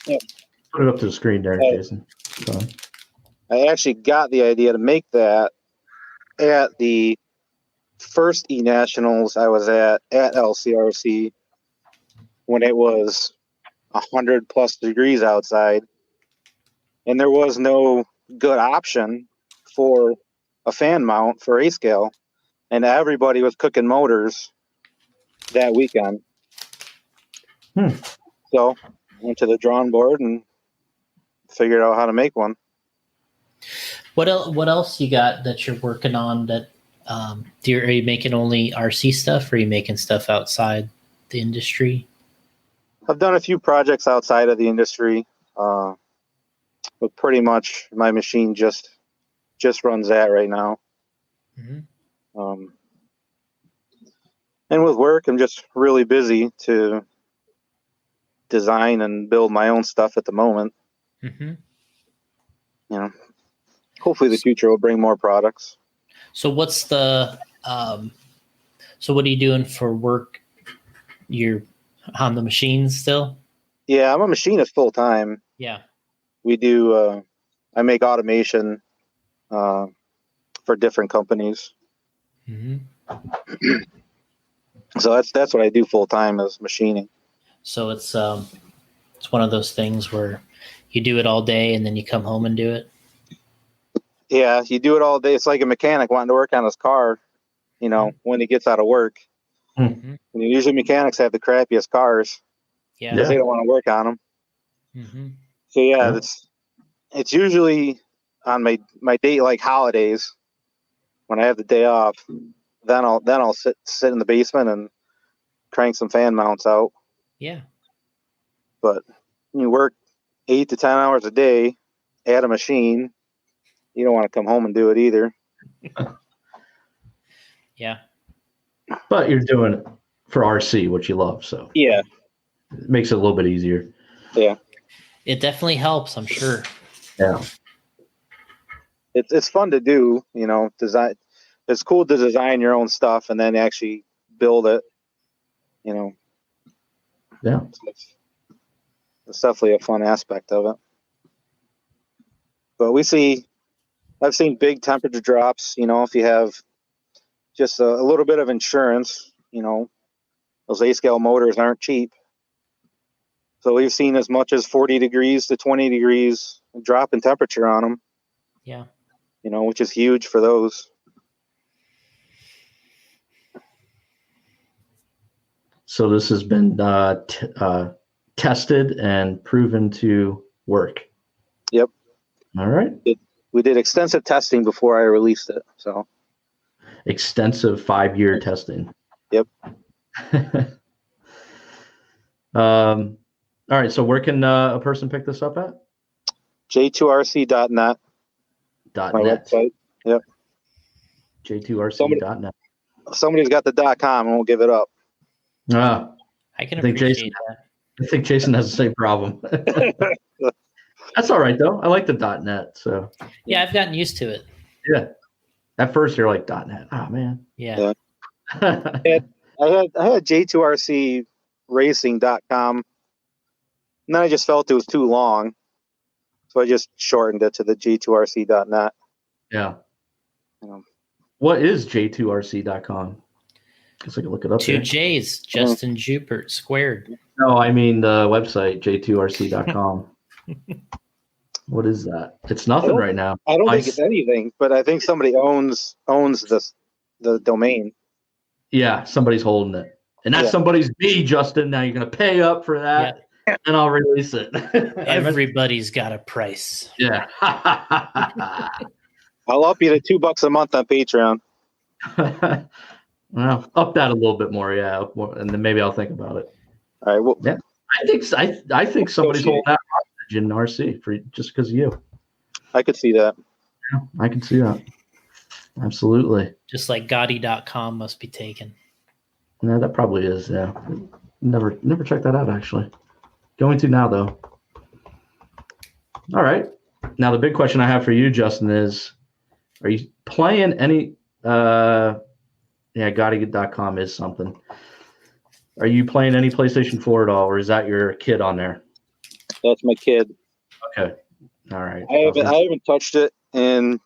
Put it up to the screen there, Jason. I actually got the idea to make that at the first E-Nationals I was at LCRC, when it was 100 plus degrees outside, and there was no good option for a fan mount for A-scale, and everybody was cooking motors that weekend. So went to the drawing board and figured out how to make one. What else you got that you're working on? That are you making only RC stuff, or are you making stuff outside the industry? I've done a few projects outside of the industry, but pretty much my machine just runs that right now. Mm-hmm. And with work, I'm just really busy to design and build my own stuff at the moment. Mm-hmm. You know, hopefully the future will bring more products. So what's the so what are you doing for work? You're on the machine still? Yeah, I'm a machinist full time. Yeah. We do I make automation for different companies. Mm-hmm. So that's what I do full time, is machining. So it's one of those things where you do it all day and then you come home and do it. Yeah, you do it all day. It's like a mechanic wanting to work on his car, you know, when he gets out of work. Mm-hmm. And usually mechanics have the crappiest cars. Yeah. Because they don't want to work on them. Mm-hmm. So it's usually on my day, like holidays, when I have the day off. Then I'll sit in the basement and crank some fan mounts out. Yeah. But you work 8 to 10 hours a day at a machine. You don't want to come home and do it either. Yeah. But you're doing it for RC, which you love, so Yeah, it makes it a little bit easier. yeah. It definitely helps, I'm sure. Yeah. It's fun to do, you know, design. It's cool to design your own stuff and then actually build it, you know. Yeah. It's definitely a fun aspect of it. But I've seen big temperature drops, you know, if you have just a little bit of insurance, you know, those A-scale motors aren't cheap. So we've seen as much as 40 degrees to 20 degrees drop in temperature on them. Yeah. You know, which is huge for those. So this has been tested and proven to work. Yep. All right. We did extensive testing before I released it. So Extensive 5-year testing. Yep. All right. So where can a person pick this up at? j2rc.net. .net. My website. Yep. j2rc.net. Somebody's got the .com and we'll give it up. Ah, I can I think appreciate Jason, I think Jason has the same problem. That's all right though. I like the .net. So Yeah, I've gotten used to it. yeah. At first you're like .net. Oh man. Yeah. I had j2rcracing.com, and then I just felt it was too long, so I just shortened it to the j2rc.net. Yeah. You know. What is j2rc.com? Guess I can look it up. 2 here. J's, Justin Jupert squared. No, I mean the website, j2rc.com. What is that? It's nothing right now. I don't think it's anything, but I think somebody owns the domain. Yeah, somebody's holding it. And that somebody's me, Justin. Now you're going to pay up for that, and I'll release it. Everybody's got a price. Yeah. I'll up you to $2 a month on Patreon. Well, up that a little bit more, yeah, up more, and then maybe I'll think about it. All right. Well, yeah, I think somebody's holding that hostage in RC for just because of you. I could see that. Yeah, I can see that. Absolutely. Just like Gotti.com must be taken. Yeah, that probably is. Yeah, never checked that out actually. Going to now though. All right. Now the big question I have for you, Justin, is: are you playing any? Yeah, GottoGet.com is something. Are you playing any PlayStation 4 at all, or is that your kid on there? That's my kid. Okay. All right. I haven't touched it, and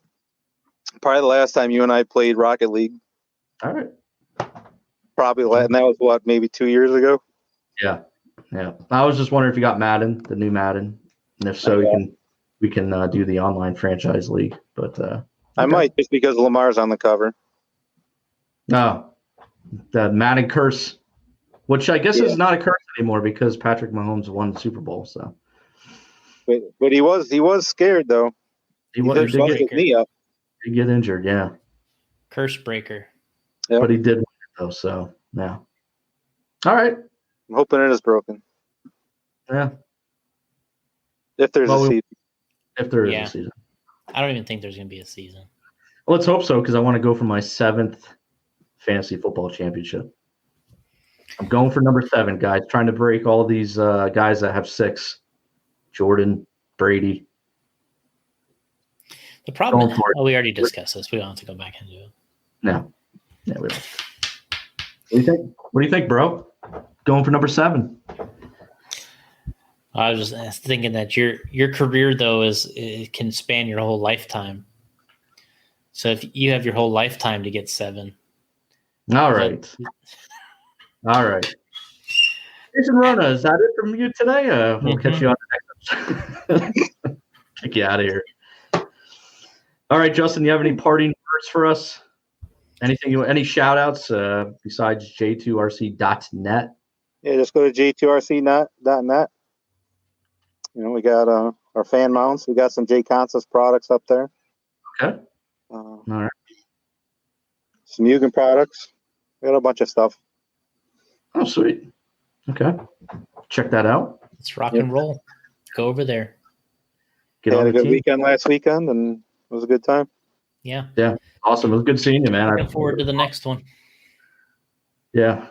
probably the last time you and I played Rocket League. All right. Probably, and that was what, maybe 2 years ago. Yeah. I was just wondering if you got Madden, the new Madden, and if so, we can do the online franchise league. But I might, just because Lamar's on the cover. No, the Madden curse, which I guess is not a curse anymore because Patrick Mahomes won the Super Bowl. So, but he was scared though. He did get knee up. He get injured, yeah. Curse breaker. Yep. But he did win it though. So yeah. All right. I'm hoping it is broken. Yeah. If there's a season. If there is a season. I don't even think there's going to be a season. Well, let's hope so, because I want to go for my 7th fantasy football championship. I'm going for number 7, guys. Trying to break all these guys that have 6. Jordan, Brady. The problem is, we already discussed this. We don't have to go back into it. No. Yeah, we don't. What do you think, bro? Going for number 7. I was just thinking that your career though it can span your whole lifetime. So if you have your whole lifetime to get 7. All right. All right. Jason Rona, is that it from you today? We'll catch you on the next episode. Kick you out of here. All right, Justin, you have any parting words for us? Any shout outs besides j2rc.net? Yeah, just go to j2rc.net. We got our fan mounts. We got some J Consus products up there. Okay. All right. Some Mugen products. We got a bunch of stuff. Oh, sweet. Okay. Check that out. Let's rock and roll. Go over there. Had a good weekend last weekend, and it was a good time. Yeah. Yeah. Awesome. It was good seeing you, man. Looking forward to the next one. Yeah.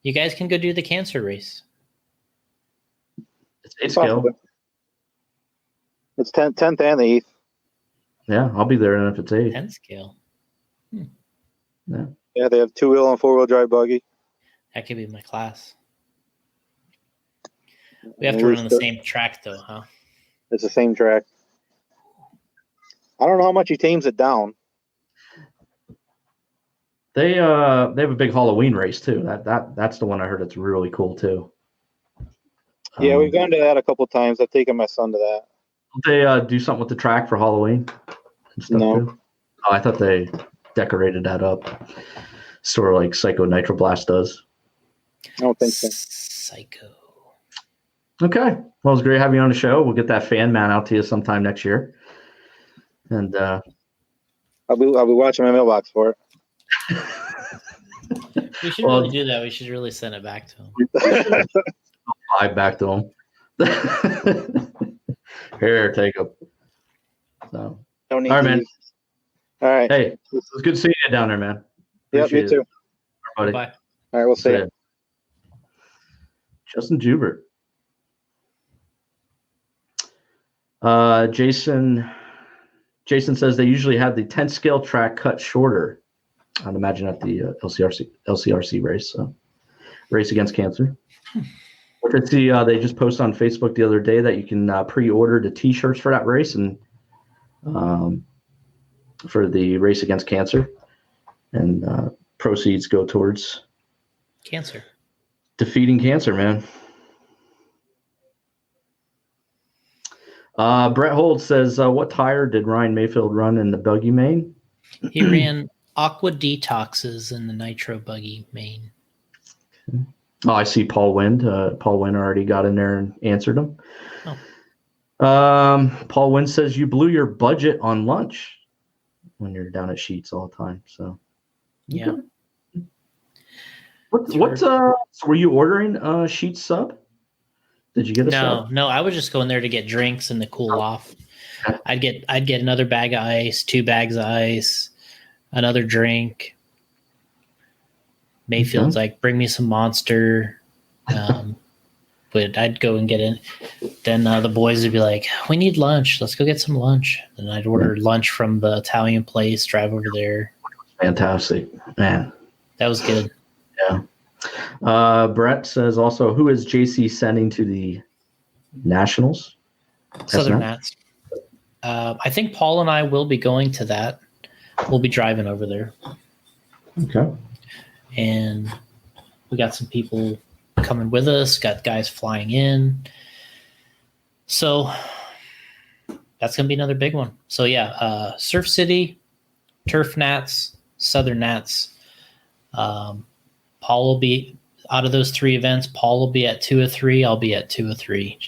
You guys can go do the cancer race. It's skill. It's 10th and the 8th. Yeah, I'll be there, and if it's 8th. 10 scale. Yeah. Yeah, they have 2-wheel and 4-wheel drive buggy. That could be my class. We have to run on the same track, though, huh? It's the same track. I don't know how much he tames it down. They have a big Halloween race too. That's the one I heard. It's really cool too. Yeah, we've gone to that a couple times. I've taken my son to that. Don't they do something with the track for Halloween and stuff too? Oh, I thought they decorated that up, sort of like Psycho Nitro Blast does. I don't think so. Psycho. Okay. Well, it was great having you on the show. We'll get that fan man out to you sometime next year. And I'll be watching my mailbox for it. We should really do that. We should really send it back to him. I'll back to him. Here, take them. So, don't need all right, man. All right. Hey, it was good seeing you down there, man. Yep, you too. Bye. Bye. All right, we'll see you. Justin Jubert. Jason says they usually have the 10 scale track cut shorter. I'd imagine at the LCRC race, race against cancer. Which I see they just posted on Facebook the other day that you can pre-order the T-shirts for that race and for the race against cancer, and proceeds go towards cancer, defeating cancer, man. Brett Holt says, what tire did Ryan Mayfield run in the buggy main? He ran Aqua Detoxes in the Nitro buggy main. Oh, I see Paul Wind. Paul Wind already got in there and answered him. Oh. Paul Wind says you blew your budget on lunch when you're down at Sheets all the time. So yeah. What were you ordering Sheets sub? Did you get a sub? No, I was just going there to get drinks and to cool off. I'd get another bag of ice, 2 bags of ice, another drink. Mayfield's like, bring me some Monster. But I'd go and get in. Then the boys would be like, we need lunch. Let's go get some lunch. And I'd order lunch from the Italian place, drive over there. Fantastic, man. That was good. Yeah. Brett says also, who is JC sending to the Nationals? Southern Nats. I think Paul and I will be going to that. We'll be driving over there. Okay. And we got some people coming with us, got guys flying in. So that's going to be another big one. So yeah, Surf City, Turf Nats, Southern Nats. Paul will be out of those 3 events. Paul will be at 2 of 3. I'll be at 2 of 3.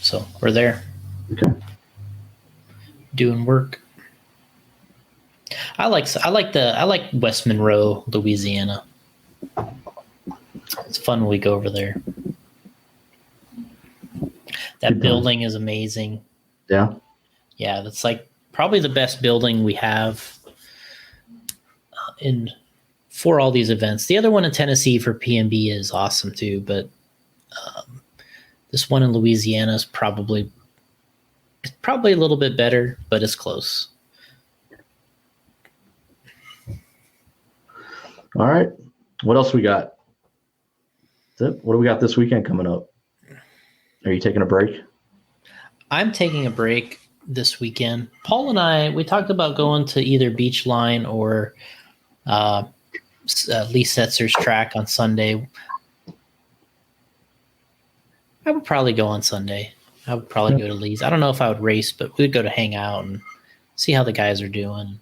So we're there. Okay. Doing work. I like West Monroe, Louisiana. It's fun when we go over there. That building is amazing. Yeah. Yeah, that's like probably the best building we have for all these events. The other one in Tennessee for PMB is awesome too, but this one in Louisiana is probably a little bit better, but it's close. All right. What else we got? That's it. What do we got this weekend coming up? Are you taking a break? I'm taking a break this weekend. Paul and I, we talked about going to either Beachline or Lee Setzer's track on Sunday. I would probably go on Sunday. I would probably go to Lee's. I don't know if I would race, but we'd go to hang out and see how the guys are doing.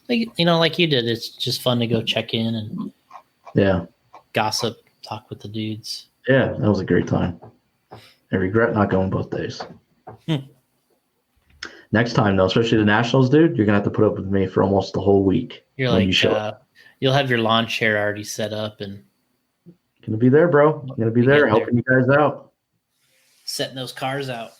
Like you did, it's just fun to go check in and gossip, talk with the dudes. Yeah, that was a great time. I regret not going both days. Next time, though, especially the Nationals, dude, you're going to have to put up with me for almost the whole week. You're like, you'll have your lawn chair already set up and going to be there, bro. I'm going to be there helping you guys out. Setting those cars out.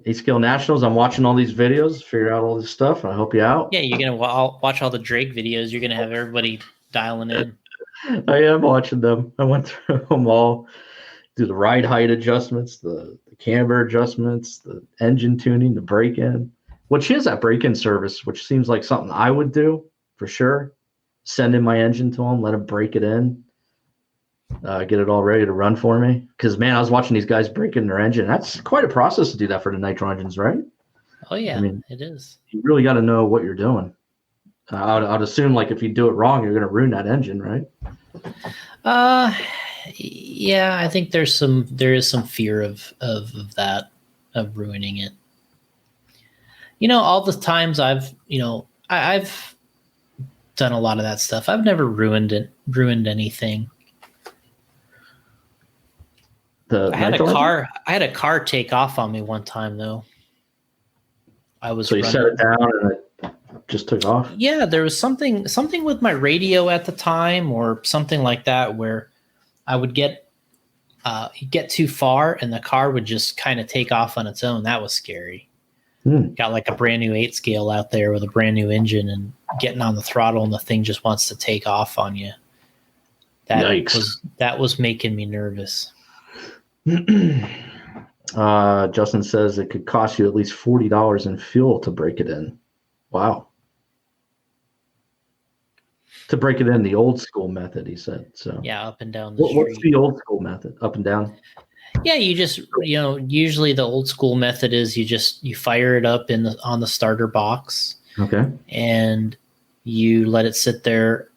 A-Scale Nationals, I'm watching all these videos, figure out all this stuff, and I help you out. Yeah, you're going to watch all the Drake videos. You're going to have everybody dialing in. I am watching them. I went through them all. Do the ride height adjustments, the camber adjustments, the engine tuning, the break-in. Which is that break-in service, which seems like something I would do for sure. Send in my engine to them, let them break it in, get it all ready to run for me. Because, man, I was watching these guys break in their engine. That's quite a process to do that for the nitro engines, right? Oh, yeah, I mean, it is. You really got to know what you're doing. I'd assume, like, if you do it wrong, you're going to ruin that engine, right? Yeah, I think there is some fear of that, of ruining it. All the times I've done a lot of that stuff. I've never ruined anything. I had a car take off on me one time though. So you set it down and it just took off? Yeah, there was something with my radio at the time or something like that where I would get too far and the car would just kind of take off on its own. That was scary. Got like a brand new 8 scale out there with a brand new engine and getting on the throttle and the thing just wants to take off on you. That was making me nervous. Justin says it could cost you at least $40 in fuel to break it in. Wow. To break it in the old school method, he said. So yeah, up and down the street. What's the old school method? Up and down? Yeah, you just usually the old school method is you fire it up on the starter box. Okay. And you let it sit there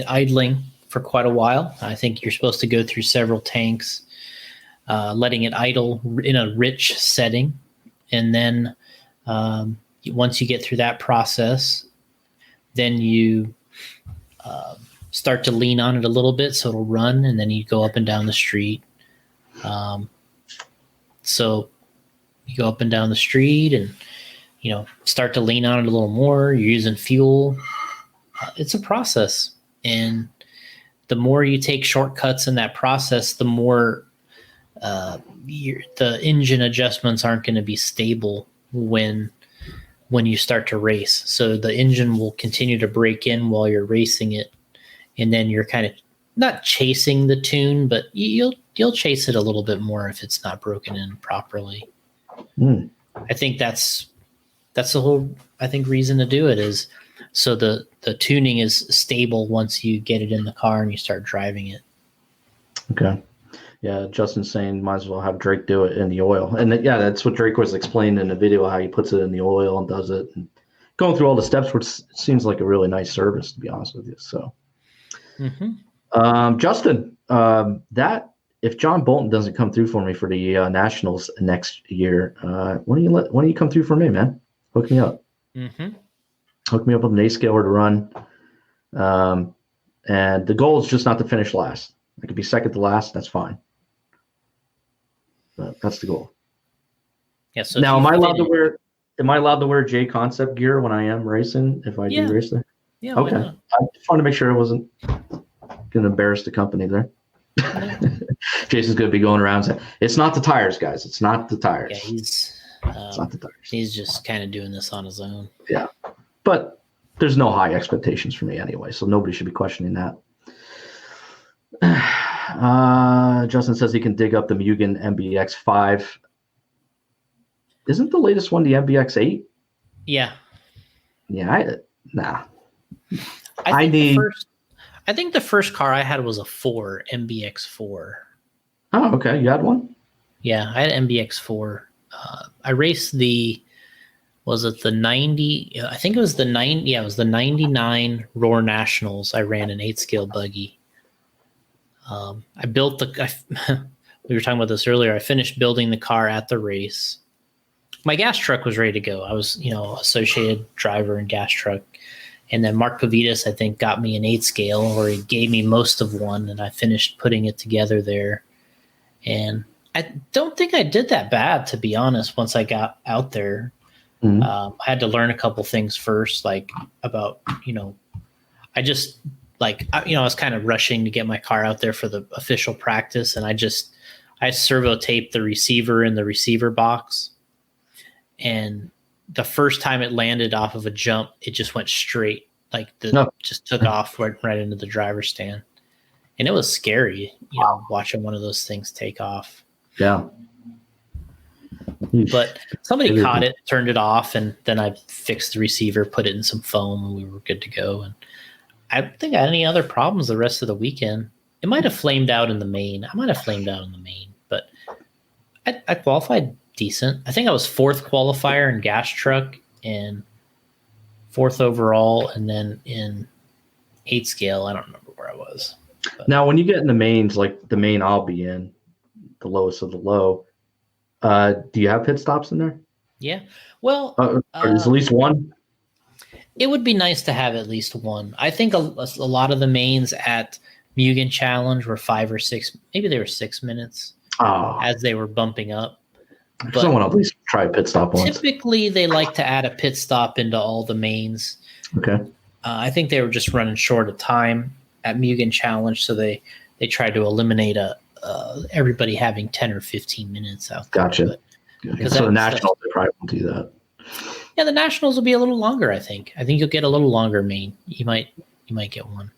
idling for quite a while. I think you're supposed to go through several tanks, letting it idle in a rich setting. And then once you get through that process, then you start to lean on it a little bit so it'll run, and then you go up and down the street. So you go up and down the street and, start to lean on it a little more. You're using fuel. It's a process. And the more you take shortcuts in that process, the more the engine adjustments aren't going to be stable when when you start to race. So the engine will continue to break in while you're racing it, and then you're kind of not chasing the tune, but you'll chase it a little bit more if it's not broken in properly. I think that's the whole reason to do it, is so the tuning is stable once you get it in the car and you start driving it. Okay. Yeah, Justin's saying might as well have Drake do it in the oil. And that's what Drake was explaining in the video, how he puts it in the oil and does it. And going through all the steps, which seems like a really nice service, to be honest with you. So, Justin, that if John Bolton doesn't come through for me for the Nationals next year, why don't you come through for me, man? Hook me up. Hook me up with an A-scaler to run. And the goal is just not to finish last. I could be second to last. That's fine. But that's the goal. Yeah. So now, am I allowed to wear J Concept gear when I am racing? If I do race there? Yeah. Okay. I just wanted to make sure I wasn't going to embarrass the company there. Jason's going to be going around saying, "It's not the tires, guys. It's not the tires." Yeah, it's not the tires. He's just kind of doing this on his own. Yeah, but there's no high expectations for me anyway, so nobody should be questioning that. Justin says he can dig up the Mugen MBX5. Isn't the latest one the MBX8? Yeah. Yeah. I think the first car I had was a MBX4. Oh, okay. You had one? Yeah, I had MBX4. I raced the 90? I think it was the 90. Yeah, it was the 99 Roar Nationals. I ran an 8-scale buggy. I built we were talking about this earlier. I finished building the car at the race. My gas truck was ready to go. I was, associated driver and gas truck. And then Mark Pavitas, I think, got me an 8-scale, or he gave me most of one, and I finished putting it together there. And I don't think I did that bad, to be honest, once I got out there. I had to learn a couple things first, like about, I just, I was kind of rushing to get my car out there for the official practice, and I servo taped the receiver in the receiver box. And the first time it landed off of a jump, it just went straight, just took off right into the driver's stand. And it was scary, watching one of those things take off. Yeah. But somebody caught it, turned it off, and then I fixed the receiver, put it in some foam, and we were good to go. And I don't think I had any other problems the rest of the weekend. It might have flamed out in the main. But I qualified decent. I think I was 4th qualifier in gas truck and 4th overall, and then in 8-scale, I don't remember where I was. But. Now, when you get in the mains, like the main I'll be in, the lowest of the low, do you have pit stops in there? Yeah. Well, is at least one? It would be nice to have at least one. I think a lot of the mains at Mugen Challenge were 5 or 6, maybe they were 6 minutes as they were bumping up. But someone at least try a pit stop once. Typically, they like to add a pit stop into all the mains. Okay. I think they were just running short of time at Mugen Challenge, so they tried to eliminate everybody having 10 or 15 minutes out there. Gotcha. So the Nationals, they probably won't do that. Yeah, the Nationals will be a little longer, I think. I think you'll get a little longer main. You might get one.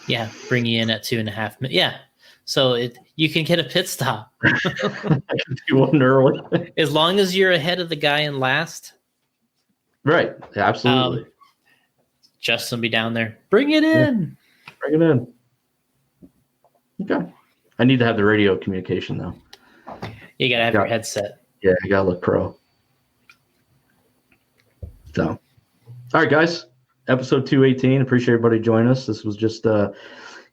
Yeah, bring you in at 2.5 minutes. Yeah. So you can get a pit stop. You want early. As long as you're ahead of the guy in last. Right. Absolutely. Justin will be down there. Bring it in. Yeah. Bring it in. Okay. I need to have the radio communication, though. You got to have your headset. Yeah, you got to look pro. So, all right, guys. Episode 218. Appreciate everybody joining us. This was just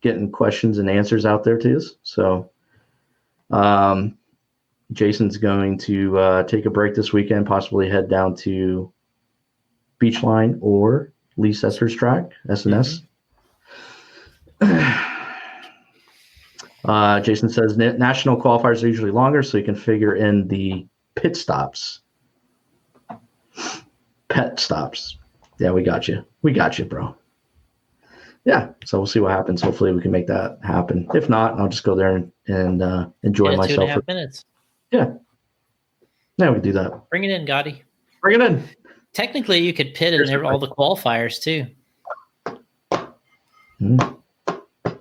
getting questions and answers out there to us. So, Jason's going to take a break this weekend, possibly head down to Beachline or Lee Sesser's track, SNS. Jason says national qualifiers are usually longer, so you can figure in the pit stops. Pet stops. Yeah, we got you. We got you, bro. Yeah, so we'll see what happens. Hopefully we can make that happen. If not, I'll just go there and enjoy myself. 2.5 minutes. Yeah. Yeah, we can do that. Bring it in, Gotti. Bring it in. technically, you could pit in all the qualifiers too.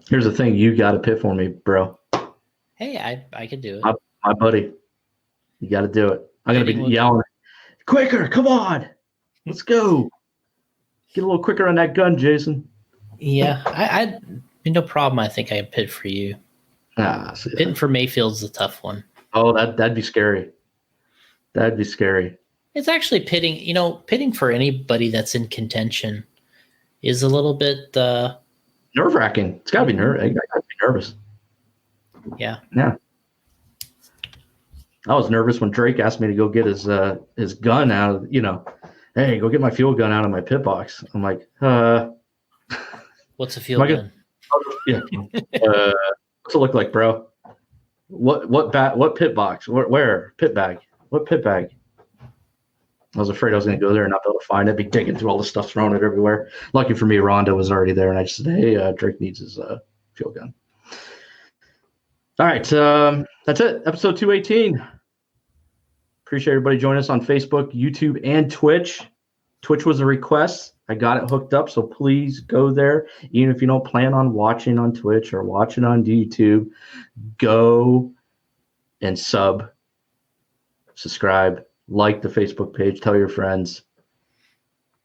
Here's the thing: you got to pit for me, bro. Hey, I could do it. My buddy, you got to do it. I'm gonna be yelling, "Quicker! Come on, let's go! Get a little quicker on that gun, Jason." Yeah, I no problem. I think I can pit for you. Pitting for Mayfield's the tough one. Oh, that'd be scary. That'd be scary. It's actually pitting. Pitting for anybody that's in contention is a little bit nerve-wracking. It's got to be nervous. I got to be nervous. Yeah. Yeah. I was nervous when Drake asked me to go get his gun out of, hey, go get my fuel gun out of my pit box. I'm like, what's a fuel gun? Yeah. What's it look like, bro? What pit box? Where? Pit bag. What pit bag? I was afraid I was going to go there and not be able to find it. Be digging through all the stuff, throwing it everywhere. Lucky for me, Rhonda was already there, and I just said, hey, Drake needs his fuel gun. All right. That's it. Episode 218. Appreciate everybody joining us on Facebook, YouTube, and Twitch. Twitch was a request. I got it hooked up, so please go there. Even if you don't plan on watching on Twitch or watching on YouTube, go and subscribe, like the Facebook page, tell your friends.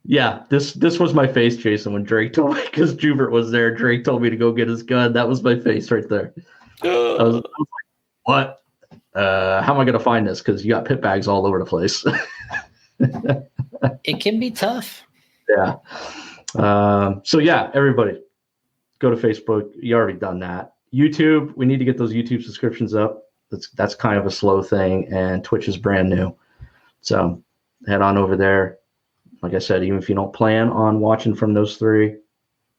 Yeah, this was my face, Jason, when Drake told me, because Jubert was there. Drake told me to go get his gun. That was my face right there. I was like, what? How am I going to find this? Because you got pit bags all over the place. It can be tough. Yeah. So yeah, everybody go to Facebook. You already done that. YouTube, we need to get those YouTube subscriptions up. That's kind of a slow thing, and Twitch is brand new. So head on over there. Like I said, even if you don't plan on watching from those three,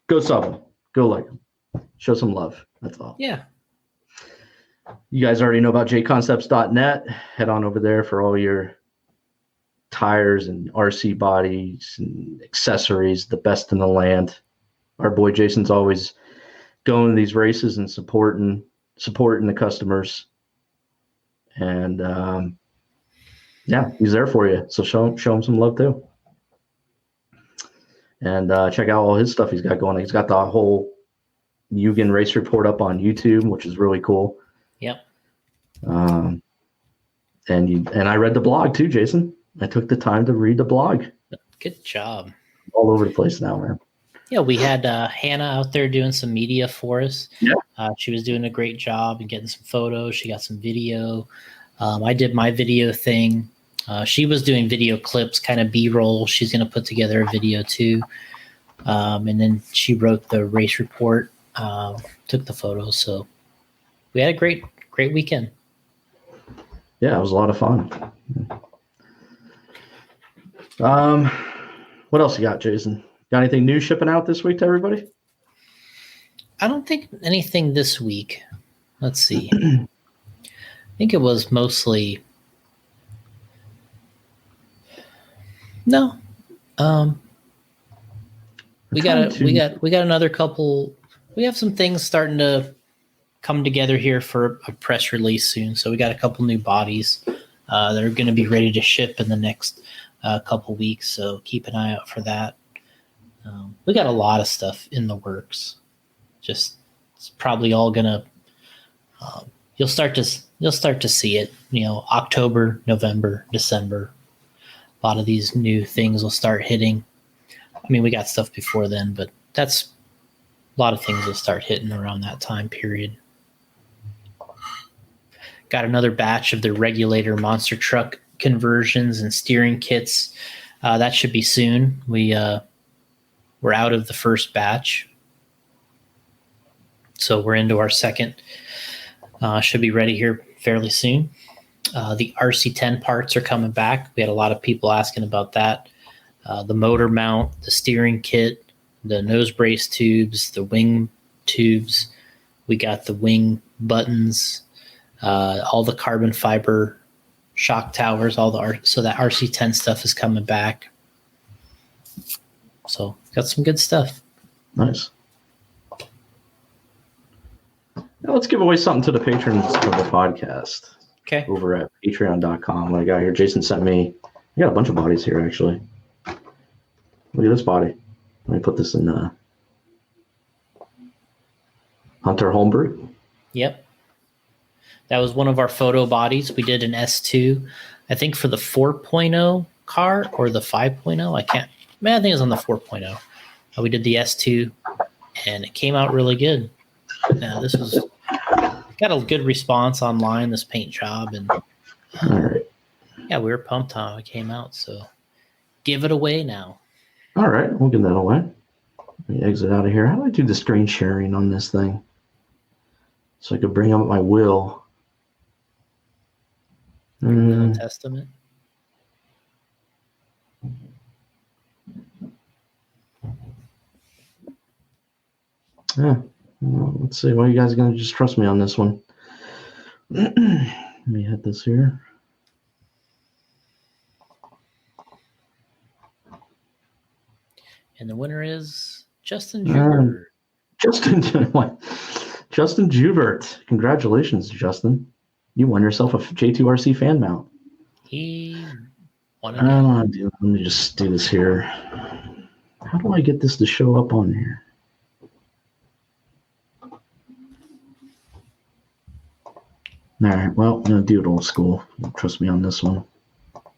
go sub them. Go like them. Show some love. That's all. Yeah. You guys already know about jconcepts.net. Head on over there for all your tires and RC bodies and accessories, the best in the land. Our boy Jason's always going to these races and supporting the customers. And yeah, he's there for you. So show him some love too. And check out all his stuff he's got going. He's got the whole Mugen race report up on YouTube, which is really cool. Yep. And I read the blog too, Jason. I took the time to read the blog. Good job. All over the place now, man. Yeah, we had Hannah out there doing some media for us. Yeah. She was doing a great job and getting some photos. She got some video. I did my video thing. She was doing video clips, kind of B-roll. She's going to put together a video too. And then she wrote the race report, took the photos. So we had a great weekend. Yeah, it was a lot of fun. What else you got, Jason? Got anything new shipping out this week to everybody? I don't think anything this week. Let's see. I think it was mostly no. We got another couple. We have some things starting to come together here for a press release soon. So we got a couple new bodies that are going to be ready to ship in the next couple weeks. So keep an eye out for that. We got a lot of stuff in the works. Just it's probably all gonna. You'll start to see it. October, November, December. A lot of these new things will start hitting. I mean, we got stuff before then, but that's a lot of things will start hitting around that time period. Got another batch of the regulator monster truck conversions and steering kits. That should be soon. We're out of the first batch. So we're into our second. Should be ready here fairly soon. The RC10 parts are coming back. We had a lot of people asking about that. The motor mount, the steering kit, the nose brace tubes, the wing tubes. We got the wing buttons, all the carbon fiber shock towers, so that RC10 stuff is coming back. So got some good stuff. Nice. Now let's give away something to the patrons of the podcast. Okay. Over at patreon.com. What I got here, Jason sent me. I got a bunch of bodies here, actually. Look at this body. Let me put this in Hunter Holmberg. Yep. That was one of our photo bodies. We did an S2, I think for the 4.0 car or the 5.0. I think it was on the 4.0. We did the S2 and it came out really good. This was got a good response online, this paint job. And all right. Yeah, we were pumped how it came out. So give it away now. All right. We'll give that away. Let me exit out of here. How do I do the screen sharing on this thing? So I could bring up my will. Will and Testament. Yeah. Well, let's see. Why are you guys going to just trust me on this one? Let me hit this here. And the winner is Justin Joubert. Justin Joubert. Congratulations, Justin. You won yourself a J2RC fan mount. He won it. Let me just do this here. How do I get this to show up on here? All right. Well, I'm going to do it old school. Trust me on this one. All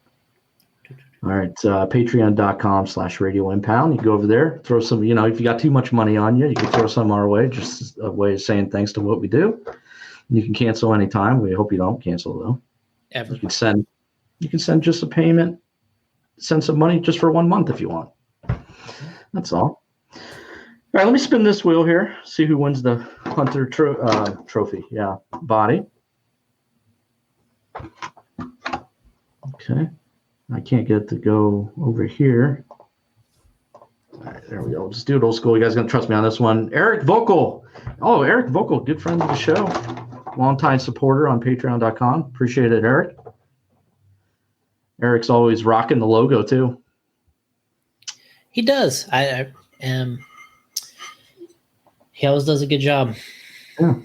right. Patreon.com/Radio Impound. You go over there, throw some, if you got too much money on you, you can throw some our way. Just a way of saying thanks to what we do. You can cancel anytime. We hope you don't cancel, though. Ever. You can send just a payment, send some money just for 1 month if you want. That's all. All right, let me spin this wheel here, see who wins the Hunter trophy. Yeah, body. Okay. I can't get it to go over here. All right, there we go. Just do it old school. You guys going to trust me on this one. Eric Vocal. Oh, Eric Vocal, good friend of the show. Longtime supporter on patreon.com. Appreciate it, Eric. Eric's always rocking the logo, too. He does. I am. He always does a good job. Yeah.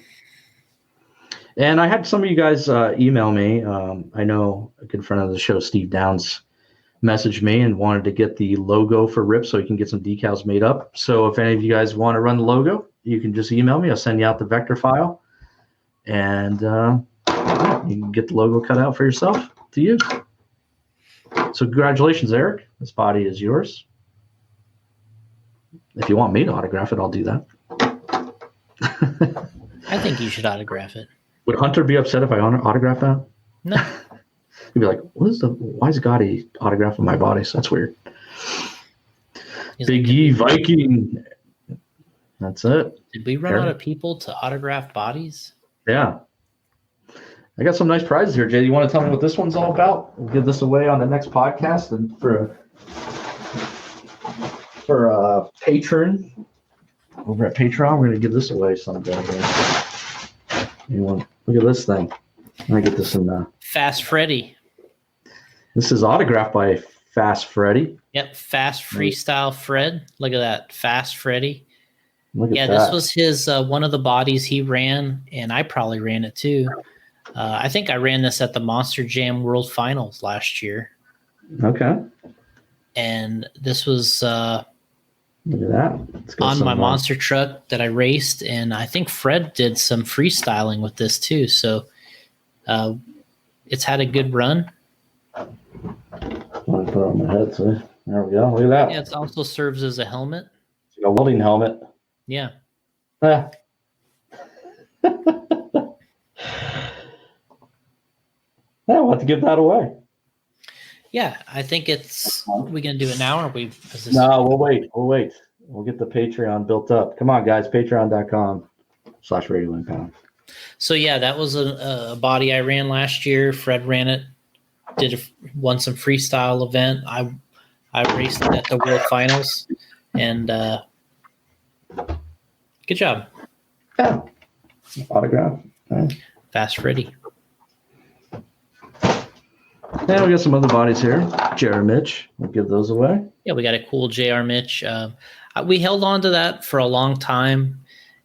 And I had some of you guys email me. I know a good friend of the show, Steve Downs, messaged me and wanted to get the logo for RIP so he can get some decals made up. So if any of you guys want to run the logo, you can just email me. I'll send you out the vector file. And you can get the logo cut out for yourself to use. So congratulations, Eric. This body is yours. If you want me to autograph it, I'll do that. I think you should autograph it. Would Hunter be upset if I autograph that? No. He'd be like, why is Gotti autographing my bodies? That's weird. Big E Viking. That's it. Did we run out of people to autograph bodies? Yeah. I got some nice prizes here, Jay. You want to tell me what this one's all about? We'll give this away on the next podcast. And for a patron over at Patreon, we're going to give this away someday. Look at this thing. Let me get this in. Fast Freddy. This is autographed by Fast Freddy. Yep, Fast Freestyle Fred. Look at that, Fast Freddy. Look at that. This was his one of the bodies he ran, and I probably ran it too. I think I ran this at the Monster Jam World Finals last year. Okay. And this was look at that. On my monster truck that I raced, and I think Fred did some freestyling with this too. So it's had a good run. I'm going to put it on my head, so there we go. Look at that. Yeah, it also serves as a helmet. It's like a welding helmet. Yeah. Yeah. Yeah, we'll have to give that away. Yeah, I think it's. Are we going to do it now, or No, we'll wait. We'll get the Patreon built up. Come on, guys. Patreon.com/Radio Impound. So yeah, that was a body I ran last year. Fred ran it. Won some freestyle event. I raced it at the World Finals, and good job. Yeah. Autograph. Right. Fast Freddy. And we got some other bodies here. JR Mitch. We'll give those away. Yeah, we got a cool JR Mitch. We held on to that for a long time,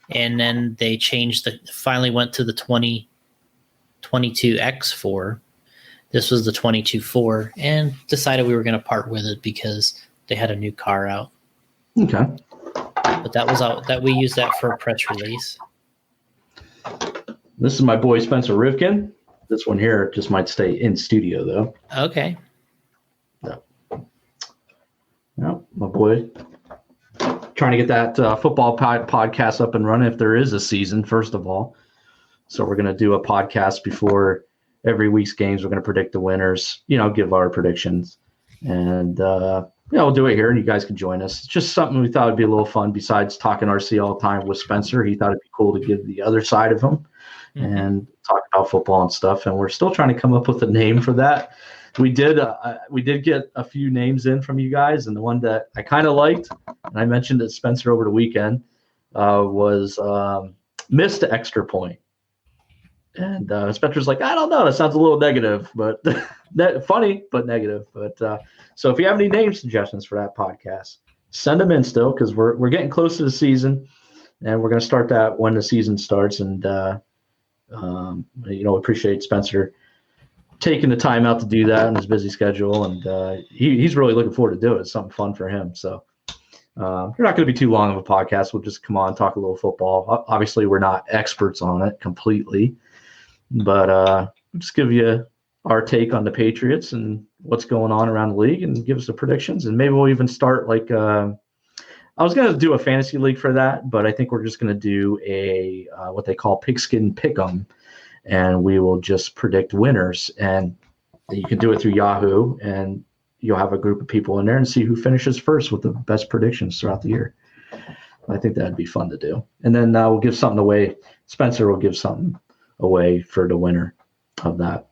and then they finally went to the 2022 X4. This was the 22.4, and decided we were going to part with it because They had a new car out. Okay. But that was out that we used that for a press release. This is my boy Spencer Rivkin. This one here just might stay in studio though. Okay. No, my boy. Trying to get that football podcast up and running if there is a season, first of all. So we're going to do a podcast before every week's games. We're going to predict the winners, give our predictions. And, we'll do it here and you guys can join us. It's just something we thought would be a little fun besides talking RC all the time with Spencer. He thought it'd be cool to give the other side of him and talk about football and stuff. And we're still trying to come up with a name for that. We did get a few names in from you guys, and the one that I kind of liked, and I mentioned it Spencer over the weekend, was missed extra point. And Spencer's like, I don't know, that sounds a little negative, but funny, but negative. But so if you have any name suggestions for that podcast, send them in still, because we're getting close to the season, and we're going to start that when the season starts. And appreciate Spencer taking the time out to do that in his busy schedule, and he's really looking forward to do it. It's something fun for him. So we're not going to be too long of a podcast. We'll just come on, talk a little football. Obviously, we're not experts on it completely, but we'll just give you our take on the Patriots and what's going on around the league, and give us the predictions. And maybe we'll even start like I was going to do a fantasy league for that, but I think we're just going to do a what they call pigskin pick'em. And we will just predict winners, and you can do it through Yahoo, and you'll have a group of people in there and see who finishes first with the best predictions throughout the year. I think that'd be fun to do. And then we'll give something away. Spencer will give something away for the winner of that.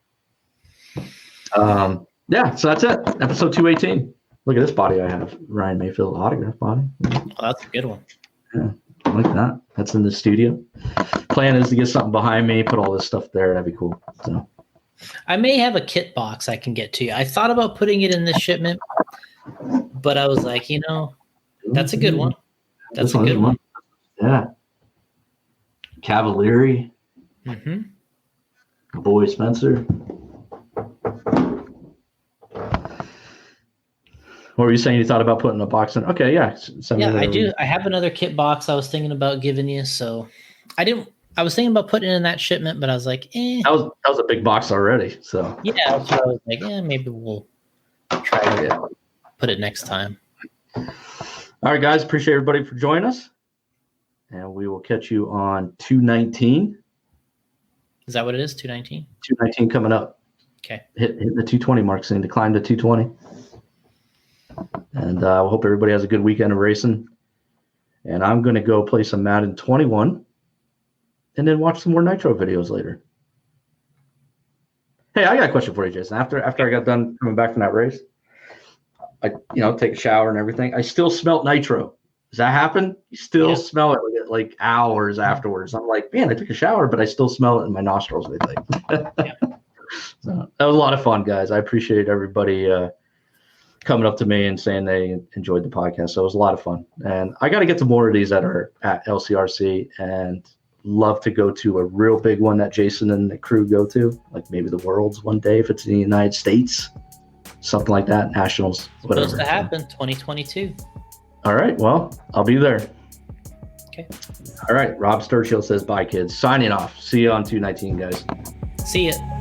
So that's it. Episode 218. Look at this body I have. Ryan Mayfield autograph body. Oh, that's a good one. Yeah. I like that. That's in the studio. Plan is to get something behind me, put all this stuff there. That'd be cool. So I may have a kit box I can get to you. I thought about putting it in this shipment, but I was like, that's a good one. That's a good one. Yeah. Cavalieri. Mm-hmm. Boy Spencer. What were you saying? You thought about putting a box in? Okay, yeah. I do. I have another kit box I was thinking about giving you. So I was thinking about putting it in that shipment, but I was like, That was a big box already. So yeah, so I was like, maybe we'll try to put it next time. All right, guys. Appreciate everybody for joining us. And we will catch you on 219. Is that what it is? 219? 219 coming up. Okay. Hit the 220 mark soon to climb to 220. And I hope everybody has a good weekend of racing. And I'm going to go play some Madden 21 and then watch some more Nitro videos later. Hey, I got a question for you, Jason. After I got done coming back from that race, I take a shower and everything. I still smelt Nitro. Does that happen? You still smell it like hours afterwards. I'm like, man, I took a shower, but I still smell it in my nostrils, I think. So that was a lot of fun, guys. I appreciate everybody coming up to me and saying they enjoyed the podcast. So it was a lot of fun. And I got to get to more of these that are at LCRC, and love to go to a real big one that Jason and the crew go to, like maybe the Worlds one day if it's in the United States, something like that, Nationals, whatever. Supposed to happen 2022. All right. Well, I'll be there. Okay. All right. Rob Sturchill says bye, kids. Signing off. See you on 219, guys. See ya.